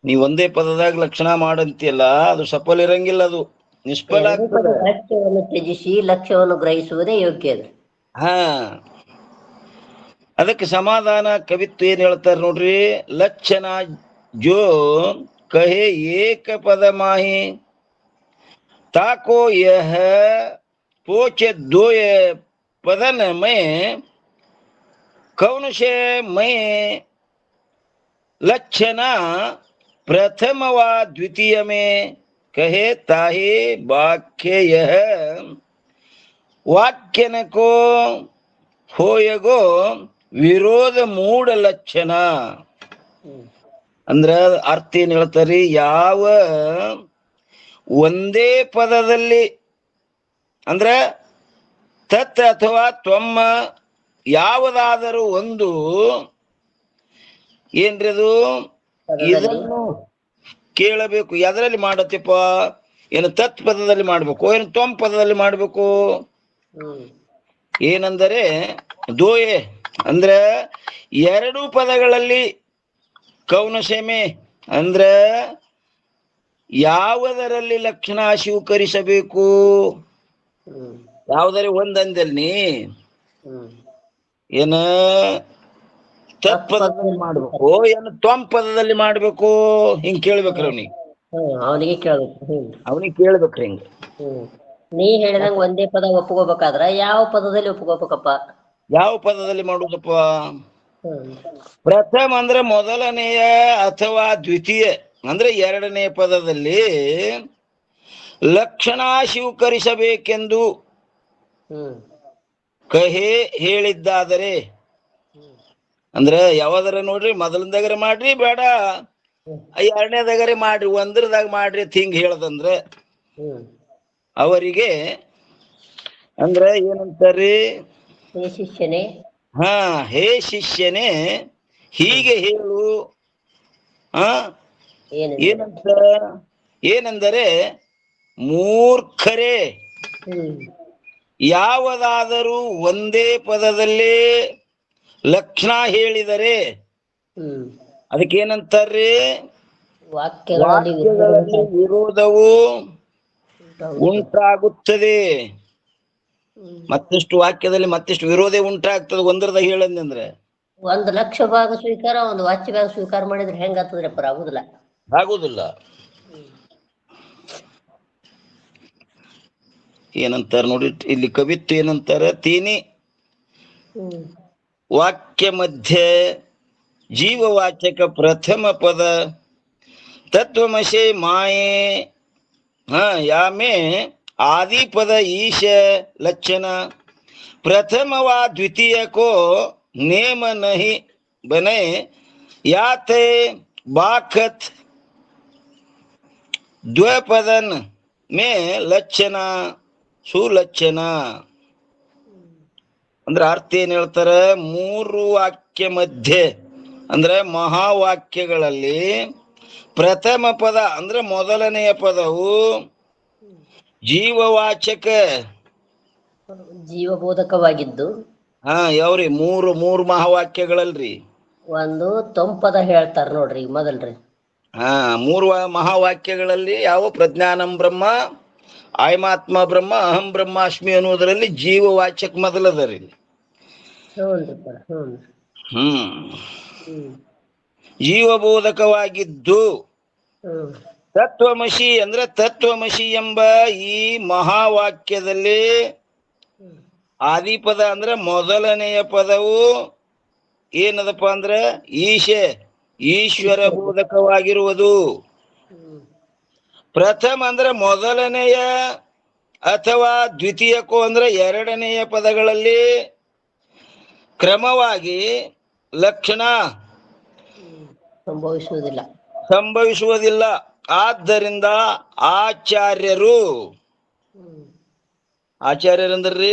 ನೀವ್ ಒಂದೇ ಪದದಾಗ ಲಕ್ಷಣ ಮಾಡಂತಿಯಲ್ಲ, ಅದು ಸಫಲ ಇರಂಗಿಲ್ಲ, ಅದು ನಿಷ್ಫಲ ಆಗ್ತದೆ. ವಾಕ್ಯವನ್ನು ತ್ಯಜಿಸಿ ಲಕ್ಷ್ಯವನ್ನು ಗ್ರಹಿಸುವುದೇ ಯೋಗ್ಯ ಅದು. ಹಾ, ಅದಕ್ಕೆ ಸಮಾಧಾನ ಕವಿತ್ವ ಏನ್ ಹೇಳ್ತಾರೆ ನೋಡ್ರಿ. ಲಕ್ಷಣ ಜೋ ಕಹೆ ಏಕ ಪದ ಮಾಹಿ ತಾಕೋ ಯಹ ಪೋಚೆ ದೋಯ पदन में कौन से मैं लक्षण प्रथम व द्वितीय में कहे ताहे वाक्य यह वाक्य न को होयगो विरोध मूढ़ लक्षण. ಅಂದ್ರ ಅರ್ಥ ಏನ್ ಹೇಳ್ತಾರಿ? ಯಾವ ಒಂದೇ ಪದದಲ್ಲಿ ಅಂದ್ರ ತತ್ ಅಥವಾ ತ್ವಮ್ಮ ಯಾವುದಾದರೂ ಒಂದು ಏನ್ರಿ ಅದು, ಇದನ್ನು ಕೇಳಬೇಕು. ಎದರಲ್ಲಿ ಮಾಡತ್ತಪ್ಪ? ಏನು ತತ್ ಪದದಲ್ಲಿ ಮಾಡ್ಬೇಕು, ಏನು ತ್ವಮ್ ಪದದಲ್ಲಿ ಮಾಡ್ಬೇಕು? ಏನಂದರೆ ದೋಯೆ ಅಂದ್ರ ಎರಡು ಪದಗಳಲ್ಲಿ ಕೌನಸೆಮೆ ಅಂದ್ರ ಯಾವುದರಲ್ಲಿ ಲಕ್ಷಣ ಸ್ವೀಕರಿಸಬೇಕು? ಯಾವುದರೆ ಒಂದಂದಲ್ಲಿ ಏನ ತತ್ ಪದದಲ್ಲಿ ಮಾಡ್ಬೇಕು, ಏನು ತ್ವಂ ಪದದಲ್ಲಿ ಮಾಡ್ಬೇಕು? ಹಿಂಗ್ ಕೇಳ್ಬೇಕ್ರಿ ಅವ್ನಿಗೆ. ಅವನಿಗೆ ಕೇಳ್ಬೇಕು. ಅವನಿಗೆ ಕೇಳ್ಬೇಕ್ರಿ ಹಿಂಗ. ನೀ ಹೇಳಿದಂಗ ಒಂದೇ ಪದ ಒಪ್ಕೋಬೇಕಾದ್ರ ಯಾವ ಪದದಲ್ಲಿ ಒಪ್ಕೋಬೇಕಪ್ಪ? ಯಾವ ಪದದಲ್ಲಿ ಮಾಡುದಪ್ಪ? ಪ್ರಥಮ ಅಂದ್ರೆ ಮೊದಲನೆಯ ಅಥವಾ ದ್ವಿತೀಯ ಅಂದ್ರೆ ಎರಡನೆಯ ಪದದಲ್ಲಿ ಲಕ್ಷಣ ಸ್ವೀಕರಿಸಬೇಕೆಂದು ಕಹೆ ಹೇಳಿದ್ದಾದರೆ, ಅಂದ್ರೆ ಯಾವ್ದಾರ ನೋಡ್ರಿ, ಮೊದಲನೇದಾಗರೆ ಮಾಡ್ರಿ, ಬೇಡ ಎರಡನೇದಾಗರೆ ಮಾಡ್ರಿ, ಒಂದ್ರದಾಗ ಮಾಡ್ರಿ ಅಂತ ಹಿಂಗ್ ಹೇಳದಂದ್ರ ಅವರಿಗೆ ಅಂದ್ರ ಏನಂತಾರಿ? ಶಿಷ್ಯನೇ, ಹಾ, ಹೇ ಶಿಷ್ಯನೇ ಹೀಗೆ ಹೇಳು. ಏನಂತ? ಏನೆಂದರೆ ಮೂರ್ಖರೇ, ಯಾವುದಾದರೂ ಒಂದೇ ಪದದಲ್ಲಿ ಲಕ್ಷಣ ಹೇಳಿದರೆ ಅದಕ್ಕೇನಂತಾರ್ರಿ? ವಾಕ್ಯಗಳಲ್ಲಿ ವಿರೋಧವು ಉಂಟಾಗುತ್ತದೆ. ಮತ್ತಿಷ್ಟು ವಾಕ್ಯದಲ್ಲಿ ಮತ್ತಿಷ್ಟು ವಿರೋಧ ಉಂಟಾಗ್ತದೆ ಒಂದ್ರದಾಗ ಹೇಳಂದ್ರೆ. ಒಂದು ಲಕ್ಷ ಭಾಗ ಸ್ವೀಕಾರ, ಒಂದು ವಾಚ್ಯ ಭಾಗ ಸ್ವೀಕಾರ ಮಾಡಿದ್ರೆ ಹೆಂಗ ಆಗ್ತದ್ರಪ್ಪ? ಆಗುದಿಲ್ಲ, ಆಗುದಿಲ್ಲ. ಏನಂತಾರ ನೋಡಿ ಇಲ್ಲಿ ಕವಿತ್ವ ಏನಂತಾರ? ತೀನಿ ವಾಕ್ಯ ಮಧ್ಯ ಜೀವವಾಚಕ ಪ್ರಥಮ ಪದ ತತ್ವಮಶೆ ಮಾಯೆ ಯಾಮೆ आदि पद ईश लक्षण प्रथम व द्वितीय को नेम नहीं बने याते बाखत द्वपदन में लक्षण सुलक्षण. ಅಂದ್ರೆ ಅರ್ಥ ಏನ್ ಹೇಳ್ತಾರ? ಮೂರು ವಾಕ್ಯ ಮಧ್ಯೆ ಅಂದ್ರೆ ಮಹಾವಾಕ್ಯಗಳಲ್ಲಿ ಪ್ರಥಮ ಪದ ಅಂದ್ರೆ ಮೊದಲನೆಯ ಪದವು ಜೀವವಾಚಕ ಜೀವಬೋಧಕವಾಗಿದ್ದು, ಯಾವ್ರಿ? ಮೂರು ಮಹಾವಾಕ್ಯಗಳಲ್ರಿ. ಒಂದು ತೊಂಪದ ಹೇಳ್ತಾರ ನೋಡ್ರಿ ಮೊದಲ್ರಿ. ಮೂರು ಮಹಾವಾಕ್ಯಗಳಲ್ಲಿ ಯಾವ? ಪ್ರಜ್ಞಾನಂ ಬ್ರಹ್ಮ, ಆಯಮಾತ್ಮ ಬ್ರಹ್ಮ, ಅಹಂ ಬ್ರಹ್ಮಾಸ್ಮಿ ಅನ್ನೋದರಲ್ಲಿ ಜೀವವಾಚಕ ಮೊದಲದರಿ. ಜೀವಬೋಧಕವಾಗಿದ್ದು ತತ್ವಮಸಿ ಅಂದ್ರೆ ತತ್ವಮಸಿ ಎಂಬ ಈ ಮಹಾವಾಕ್ಯದಲ್ಲಿ ಆದಿಪದ ಅಂದ್ರೆ ಮೊದಲನೆಯ ಪದವು ಏನದಪ್ಪ ಅಂದ್ರೆ ಈಶ್ವರ ಬೋಧಕವಾಗಿರುವುದು. ಪ್ರಥಮ ಅಂದ್ರೆ ಮೊದಲನೆಯ ಅಥವಾ ದ್ವಿತೀಯಕ್ಕೋ ಅಂದ್ರೆ ಎರಡನೆಯ ಪದಗಳಲ್ಲಿ ಕ್ರಮವಾಗಿ ಲಕ್ಷಣ ಸಂಭವಿಸುವುದಿಲ್ಲ. ಆದ್ದರಿಂದ ಆಚಾರ್ಯರಂದ್ರಿ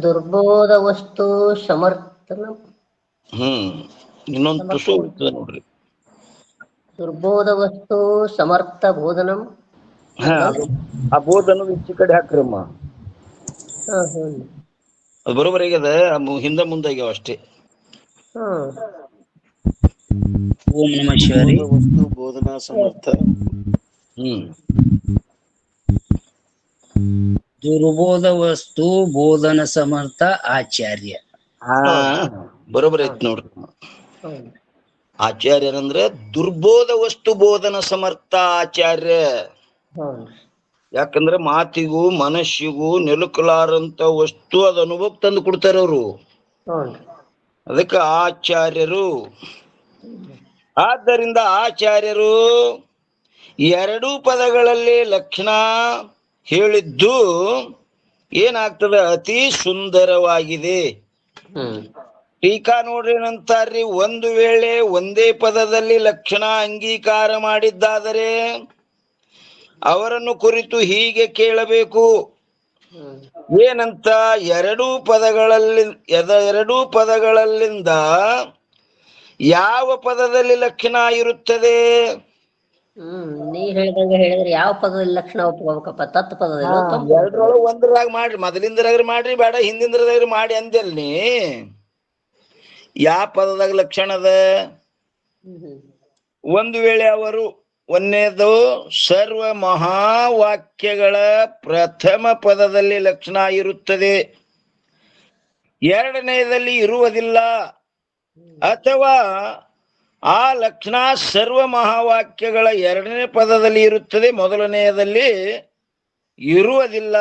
ದುರ್ಬೋಧ ವಸ್ತು ಸಮರ್ಥನ. ಇನ್ನೊಂದು ತುಸು ನೋಡ್ರಿ. ದುರ್ಬೋಧ ವಸ್ತು ಸಮರ್ಥ ಬೋಧನಂ ಹಾ ಅದು ಆ ಬೋಧ ಅನ್ನೋದು ಈಚೆ ಕಡೆ ಹಾಕ್ರಮ್ಮ. ಅದು ಬರೋಬರಿ ಆಗ್ಯದ, ಹಿಂದ ಮುಂದಾಗ್ಯಾವ ಅಷ್ಟೇ. ಓಂ ನಮಃ ಶಿವಾರಿ. ವಸ್ತು ಬೋಧನಾ ಸಮರ್ಥ. ದುರ್ಬೋಧ ವಸ್ತು ಬೋಧನ ಸಮರ್ಥ ಆಚಾರ್ಯ. ಹಾ ಬರೋಬರಿ ಐತ್ ನೋಡ್ರಿ. ಆಚಾರ್ಯರಂದ್ರ ದುರ್ಬೋಧ ವಸ್ತು ಬೋಧನ ಸಮರ್ಥ ಆಚಾರ್ಯ. ಯಾಕಂದ್ರೆ ಮಾತಿಗೂ ಮನಸ್ಸಿಗೂ ನಿಲುಕಲಾರಂತ ವಸ್ತು ಅದ ಅನುಭವಕ್ಕೆ ತಂದು ಕೊಡ್ತಾರ ಅವರು. ಅದಕ್ಕೆ ಆಚಾರ್ಯರು. ಆದ್ದರಿಂದ ಆಚಾರ್ಯರು ಎರಡೂ ಪದಗಳಲ್ಲಿ ಲಕ್ಷಣ ಹೇಳಿದ್ದು ಏನಾಗ್ತದೆ, ಅತಿ ಸುಂದರವಾಗಿದೆ. ಟೀಕಾ ನೋಡ್ರಿ ಏನಂತಾರ್ರಿ, ಒಂದು ವೇಳೆ ಒಂದೇ ಪದದಲ್ಲಿ ಲಕ್ಷಣ ಅಂಗೀಕಾರ ಮಾಡಿದ್ದಾದರೆ ಅವರನ್ನು ಕುರಿತು ಹೀಗೆ ಕೇಳಬೇಕು. ಏನಂತ? ಎರಡೂ ಪದಗಳಲ್ಲಿಂದ ಯಾವ ಪದದಲ್ಲಿ ಲಕ್ಷಣ ಇರುತ್ತದೆ? ನೀ ಹೇಳ್ದಂಗ ಹೇಳಿದ್ರೆ ಯಾವ ಪದದಲ್ಲಿ ಲಕ್ಷಣ ಒಪ್ಕೋಬೇಕಪ್ಪ? ತತ್ ಪದದಲ್ಲಿ ಎರಡರೊಳಗೆ ಒಂದ್ರಾಗ ಮಾಡ್ರಿ, ಮೊದಲಿಂದ್ರಾಗ ಮಾಡ್ರಿ, ಬೇಡ ಹಿಂದಿಂದ್ರಾಗ ಮಾಡಿ ಅಂದೆಲ್ ನೀ. ಯಾವ ಪದದಾಗ ಲಕ್ಷಣ ಅದ? ಒಂದು ವೇಳೆ ಅವರು ಒಂದನೇದು ಸರ್ವ ಮಹಾವಾಕ್ಯಗಳ ಪ್ರಥಮ ಪದದಲ್ಲಿ ಲಕ್ಷಣ ಇರುತ್ತದೆ, ಎರಡನೆಯದಲ್ಲಿ ಇರುವುದಿಲ್ಲ, ಅಥವಾ ಆ ಲಕ್ಷಣ ಸರ್ವ ಮಹಾವಾಕ್ಯಗಳ ಎರಡನೇ ಪದದಲ್ಲಿ ಇರುತ್ತದೆ, ಮೊದಲನೆಯದಲ್ಲಿ ಇರುವುದಿಲ್ಲ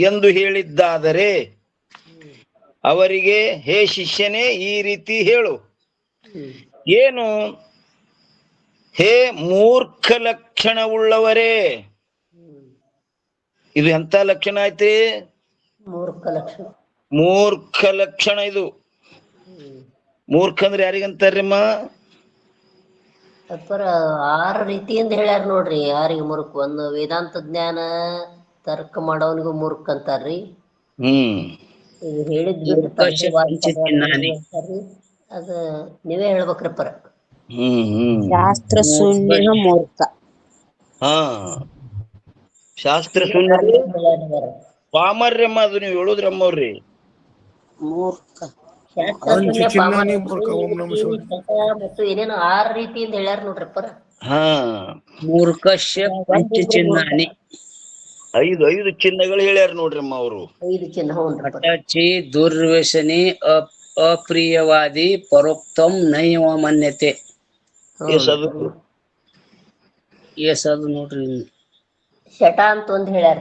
ಎಂದು ಹೇಳಿದ್ದಾದರೆ ಅವರಿಗೆ, ಹೇ ಶಿಷ್ಯನೇ, ಈ ರೀತಿ ಹೇಳು. ಏನು? ಹೇ ಮೂರ್ಖ ಲಕ್ಷಣವುಳ್ಳವರೇ. ಇದು ಎಂತ ಲಕ್ಷಣ ಐತಿ? ಮೂರ್ಖ ಲಕ್ಷಣ. ಇದು ಮೂರ್ಖ ಅಂದ್ರೆ ಯಾರಿಗಂತಾರ್ರಿಮ್ಮ? 6 ರೀತಿಯಿಂದ ಹೇಳ್ಯಾರ ನೋಡ್ರಿ. ಯಾರಿಗೆ ಮೂರ್ಖ? ಒಂದು ವೇದಾಂತ ಜ್ಞಾನ ತರ್ಕ ಮಾಡೋನಿಗೂ ಮೂರ್ಖ ಅಂತಾರ್ರಿ. ಇದು ಹೇಳಿದ್ ಅದ ನೀವೇ ಹೇಳ್ಬೇಕ್ರಪ್ಪರ. ಶಾಸ್ತ್ರ ಶೂನ್ಯ ಮೂರ್ಖ. ಶಾಸ್ತ್ರ ಶೂನ್ಯ ಪಾಮರ್ಯಮ್ಮ, ಅದು ನೀವು ಹೇಳುದ್ರಮ್ಮವ್ರಿ. ಮೂರ್ಖ ಮತ್ತು ಏನೇನು 6 ರೀತಿಯಿಂದ ಹೇಳ್ಯಾರ ನೋಡ್ರಪ್ಪರ. ಮೂರ್ಖಶ್ಯ ಪಂಚಚಿಹ್ನಾನಿ. 5 ಚಿಹ್ನೆಗಳು ಹೇಳ್ಯಾರ ನೋಡ್ರಮ್ಮ ಅವರು. 5 ಚಿಹ್ನ. ಹಠಾಚಿ, ದುರ್ವ್ಯಸನಿ, ಅಪ್ರಿಯವಾದಿ, ಪರೋಕ್ತಂ ನೈವ ಮನ್ಯತೆ. ಎಸದು ನೋಡ್ರಿ. ಶಟ ಅಂತ ಒಂದ್ ಹೇಳ್ಯಾರ.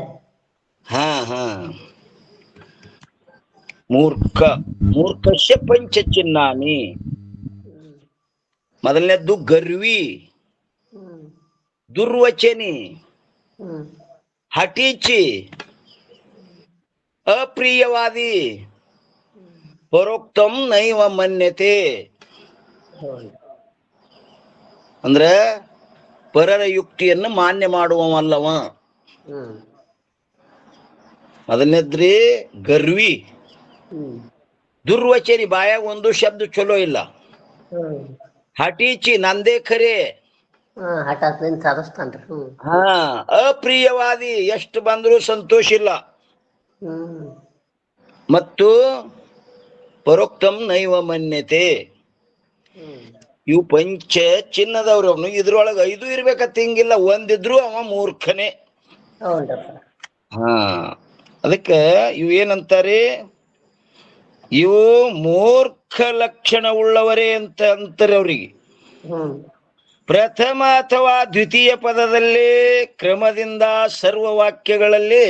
ಮೂರ್ಖಶ್ಯ ಪಂಚಚಿಹ್ನಾನಿ. ಮೊದಲನೇದ್ದು ಗರ್ವಿ, ದುರ್ವಚನಿ, ಹಠೀಚಿ, ಅಪ್ರಿಯವಾದಿ, ಪರೋಕ್ತಂ ನೈವ ಮನ್ಯತೆ. ಅಂದ್ರೆ ಪರರ ಯುಕ್ತಿಯನ್ನು ಮಾನ್ಯ ಮಾಡುವವಲ್ಲವ. ಮೊದಲನೇದ್ರಿ ಗರ್ವಿ, ದುರ್ವಚನಿ, ಬಾಯಾಗ ಒಂದು ಶಬ್ದ ಚಲೋ ಇಲ್ಲ. ಹಠೀಚಿ, ನಂದೇ ಖರೆ, ಅಪ್ರಿಯವಾದಿ, ಎಷ್ಟು ಬಂದ್ರು ಸಂತೋಷ ಇಲ್ಲ. ಮತ್ತು ಪರೋಕ್ತಂ ನೈವ ಮನ್ಯತೆ. ಇವು ಪಂಚ ಚಿನ್ನದವ್ರವನು. ಇದ್ರೊಳಗ 5 ಇರ್ಬೇಕಂತ ಹಿಂಗಿಲ್ಲ, ಒಂದಿದ್ರು ಅವ ಮೂರ್ಖನೇ. ಅದಕ್ಕೆ ಇವು ಏನಂತಾರೆ? ಇವು ಮೂರ್ಖ ಲಕ್ಷಣ ಉಳ್ಳವರೇ ಅಂತ ಅಂತಾರೆ ಅವ್ರಿಗೆ. ಪ್ರಥಮ ಅಥವಾ ದ್ವಿತೀಯ ಪದದಲ್ಲಿ ಕ್ರಮದಿಂದ ಸರ್ವ ವಾಕ್ಯಗಳಲ್ಲಿ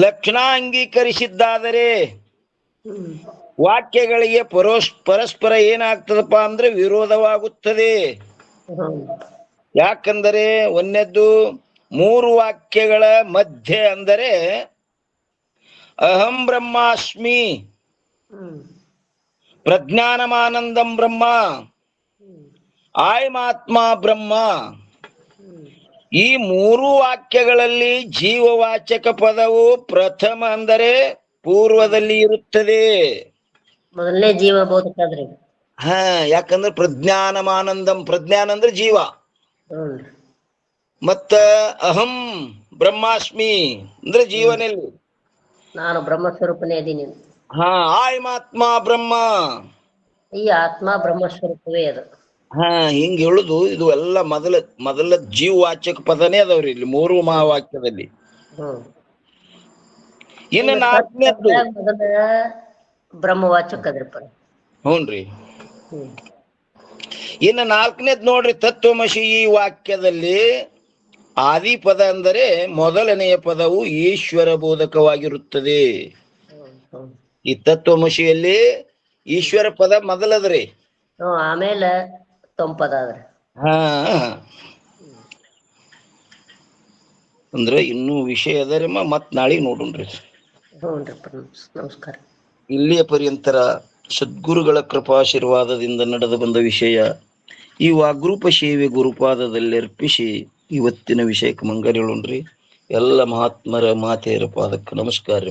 ಲಕ್ಷಣ ಅಂಗೀಕರಿಸಿದ್ದಾದರೆ ವಾಕ್ಯಗಳಿಗೆ ಪರಸ್ಪರ ಏನಾಗ್ತದಪ್ಪ ಅಂದ್ರೆ ವಿರೋಧವಾಗುತ್ತದೆ. ಯಾಕಂದರೆ ಒಂದನೇದ್ದು 3 ವಾಕ್ಯಗಳ ಮಧ್ಯೆ ಅಂದರೆ ಅಹಂ ಬ್ರಹ್ಮಾಸ್ಮಿ, ಪ್ರಜ್ಞಾನಮಾನಂದಂ ಬ್ರಹ್ಮ, ಆಯಮಾತ್ಮ ಬ್ರಹ್ಮ. ಈ 3 ವಾಕ್ಯಗಳಲ್ಲಿ ಜೀವವಾಚಕ ಪದವು ಪ್ರಥಮ ಅಂದರೆ ಪೂರ್ವದಲ್ಲಿ ಇರುತ್ತದೆ. ಮೊದಲನೇ ಜೀವ ಬೋಧಕಾದ್ರಿ. ಯಾಕಂದ್ರೆ ಪ್ರಜ್ಞಾನಮಾನಂದಂ, ಪ್ರಜ್ಞಾನ ಅಂದ್ರೆ ಜೀವ, ಮತ್ತ ಅಹಂ ಬ್ರಹ್ಮಾಸ್ಮಿ ಅಂದ್ರೆ ಜೀವನಲ್ಲಿ ನಾನು ಬ್ರಹ್ಮ ಸ್ವರೂಪನೇ ಅದೀನಿ. ಹಾ ಆತ್ಮ ಬ್ರಹ್ಮ, ಈ ಆತ್ಮ ಬ್ರಹ್ಮ ಸ್ವರೂಪವೇ ಅದು. ಹಾ ಹಿಂಗ ಹೇಳುದು ಇದು ಎಲ್ಲ ಮೊದಲ ಜೀವವಾಚಕ ಪದನೇ ಅದಾವ್ರಿ ಇಲ್ಲಿ 3 ಮಹಾವಾಕ್ಯದಲ್ಲಿ. ಇನ್ನು 4ನೇದ್ದು ಮೊದಲ ಬ್ರಹ್ಮವಾಚಕ ಅದ್ರಪ್ಪ. ಹ್ಞೂನ್ರಿ. ಇನ್ನು 4ನೇದ್ ನೋಡ್ರಿ, ತತ್ವಮಸಿ. ಈ ವಾಕ್ಯದಲ್ಲಿ ಆದಿ ಪದ ಅಂದರೆ ಮೊದಲನೆಯ ಪದವು ಈಶ್ವರ ಬೋಧಕವಾಗಿರುತ್ತದೆ. ಈ ತತ್ವಮಸಿಯಲ್ಲಿ ಈಶ್ವರ ಪದ ಮೊದಲದ್ರಿ, ಆಮೇಲೆ ತೊಂಪದ ಅದ್ರಿ. ಹಾ ಅಂದ್ರೆ ಇನ್ನೂ ವಿಷಯ ಅದರಮ್ಮ, ಮತ್ ನಾಳೆಗೆ ನೋಡೋಣ್ರಿ. ನಮಸ್ಕಾರ. ಇಲ್ಲಿಯ ಪರ್ಯಂತರ ಸದ್ಗುರುಗಳ ಕೃಪಾಶೀರ್ವಾದದಿಂದ ನಡೆದು ಬಂದ ವಿಷಯ ಈ ವಾಗ್ರೂಪ ಸೇವೆ ಗುರುಪಾದದಲ್ಲಿ ಅರ್ಪಿಸಿ ಇವತ್ತಿನ ವಿಷಯಕ್ಕೆ ಮಂಗಲ ಹೇಳೋಣ್ರಿ. ಎಲ್ಲ ಮಹಾತ್ಮರ ಮಾತೆಯರ ಪಾದಕ್ಕೆ ನಮಸ್ಕಾರ.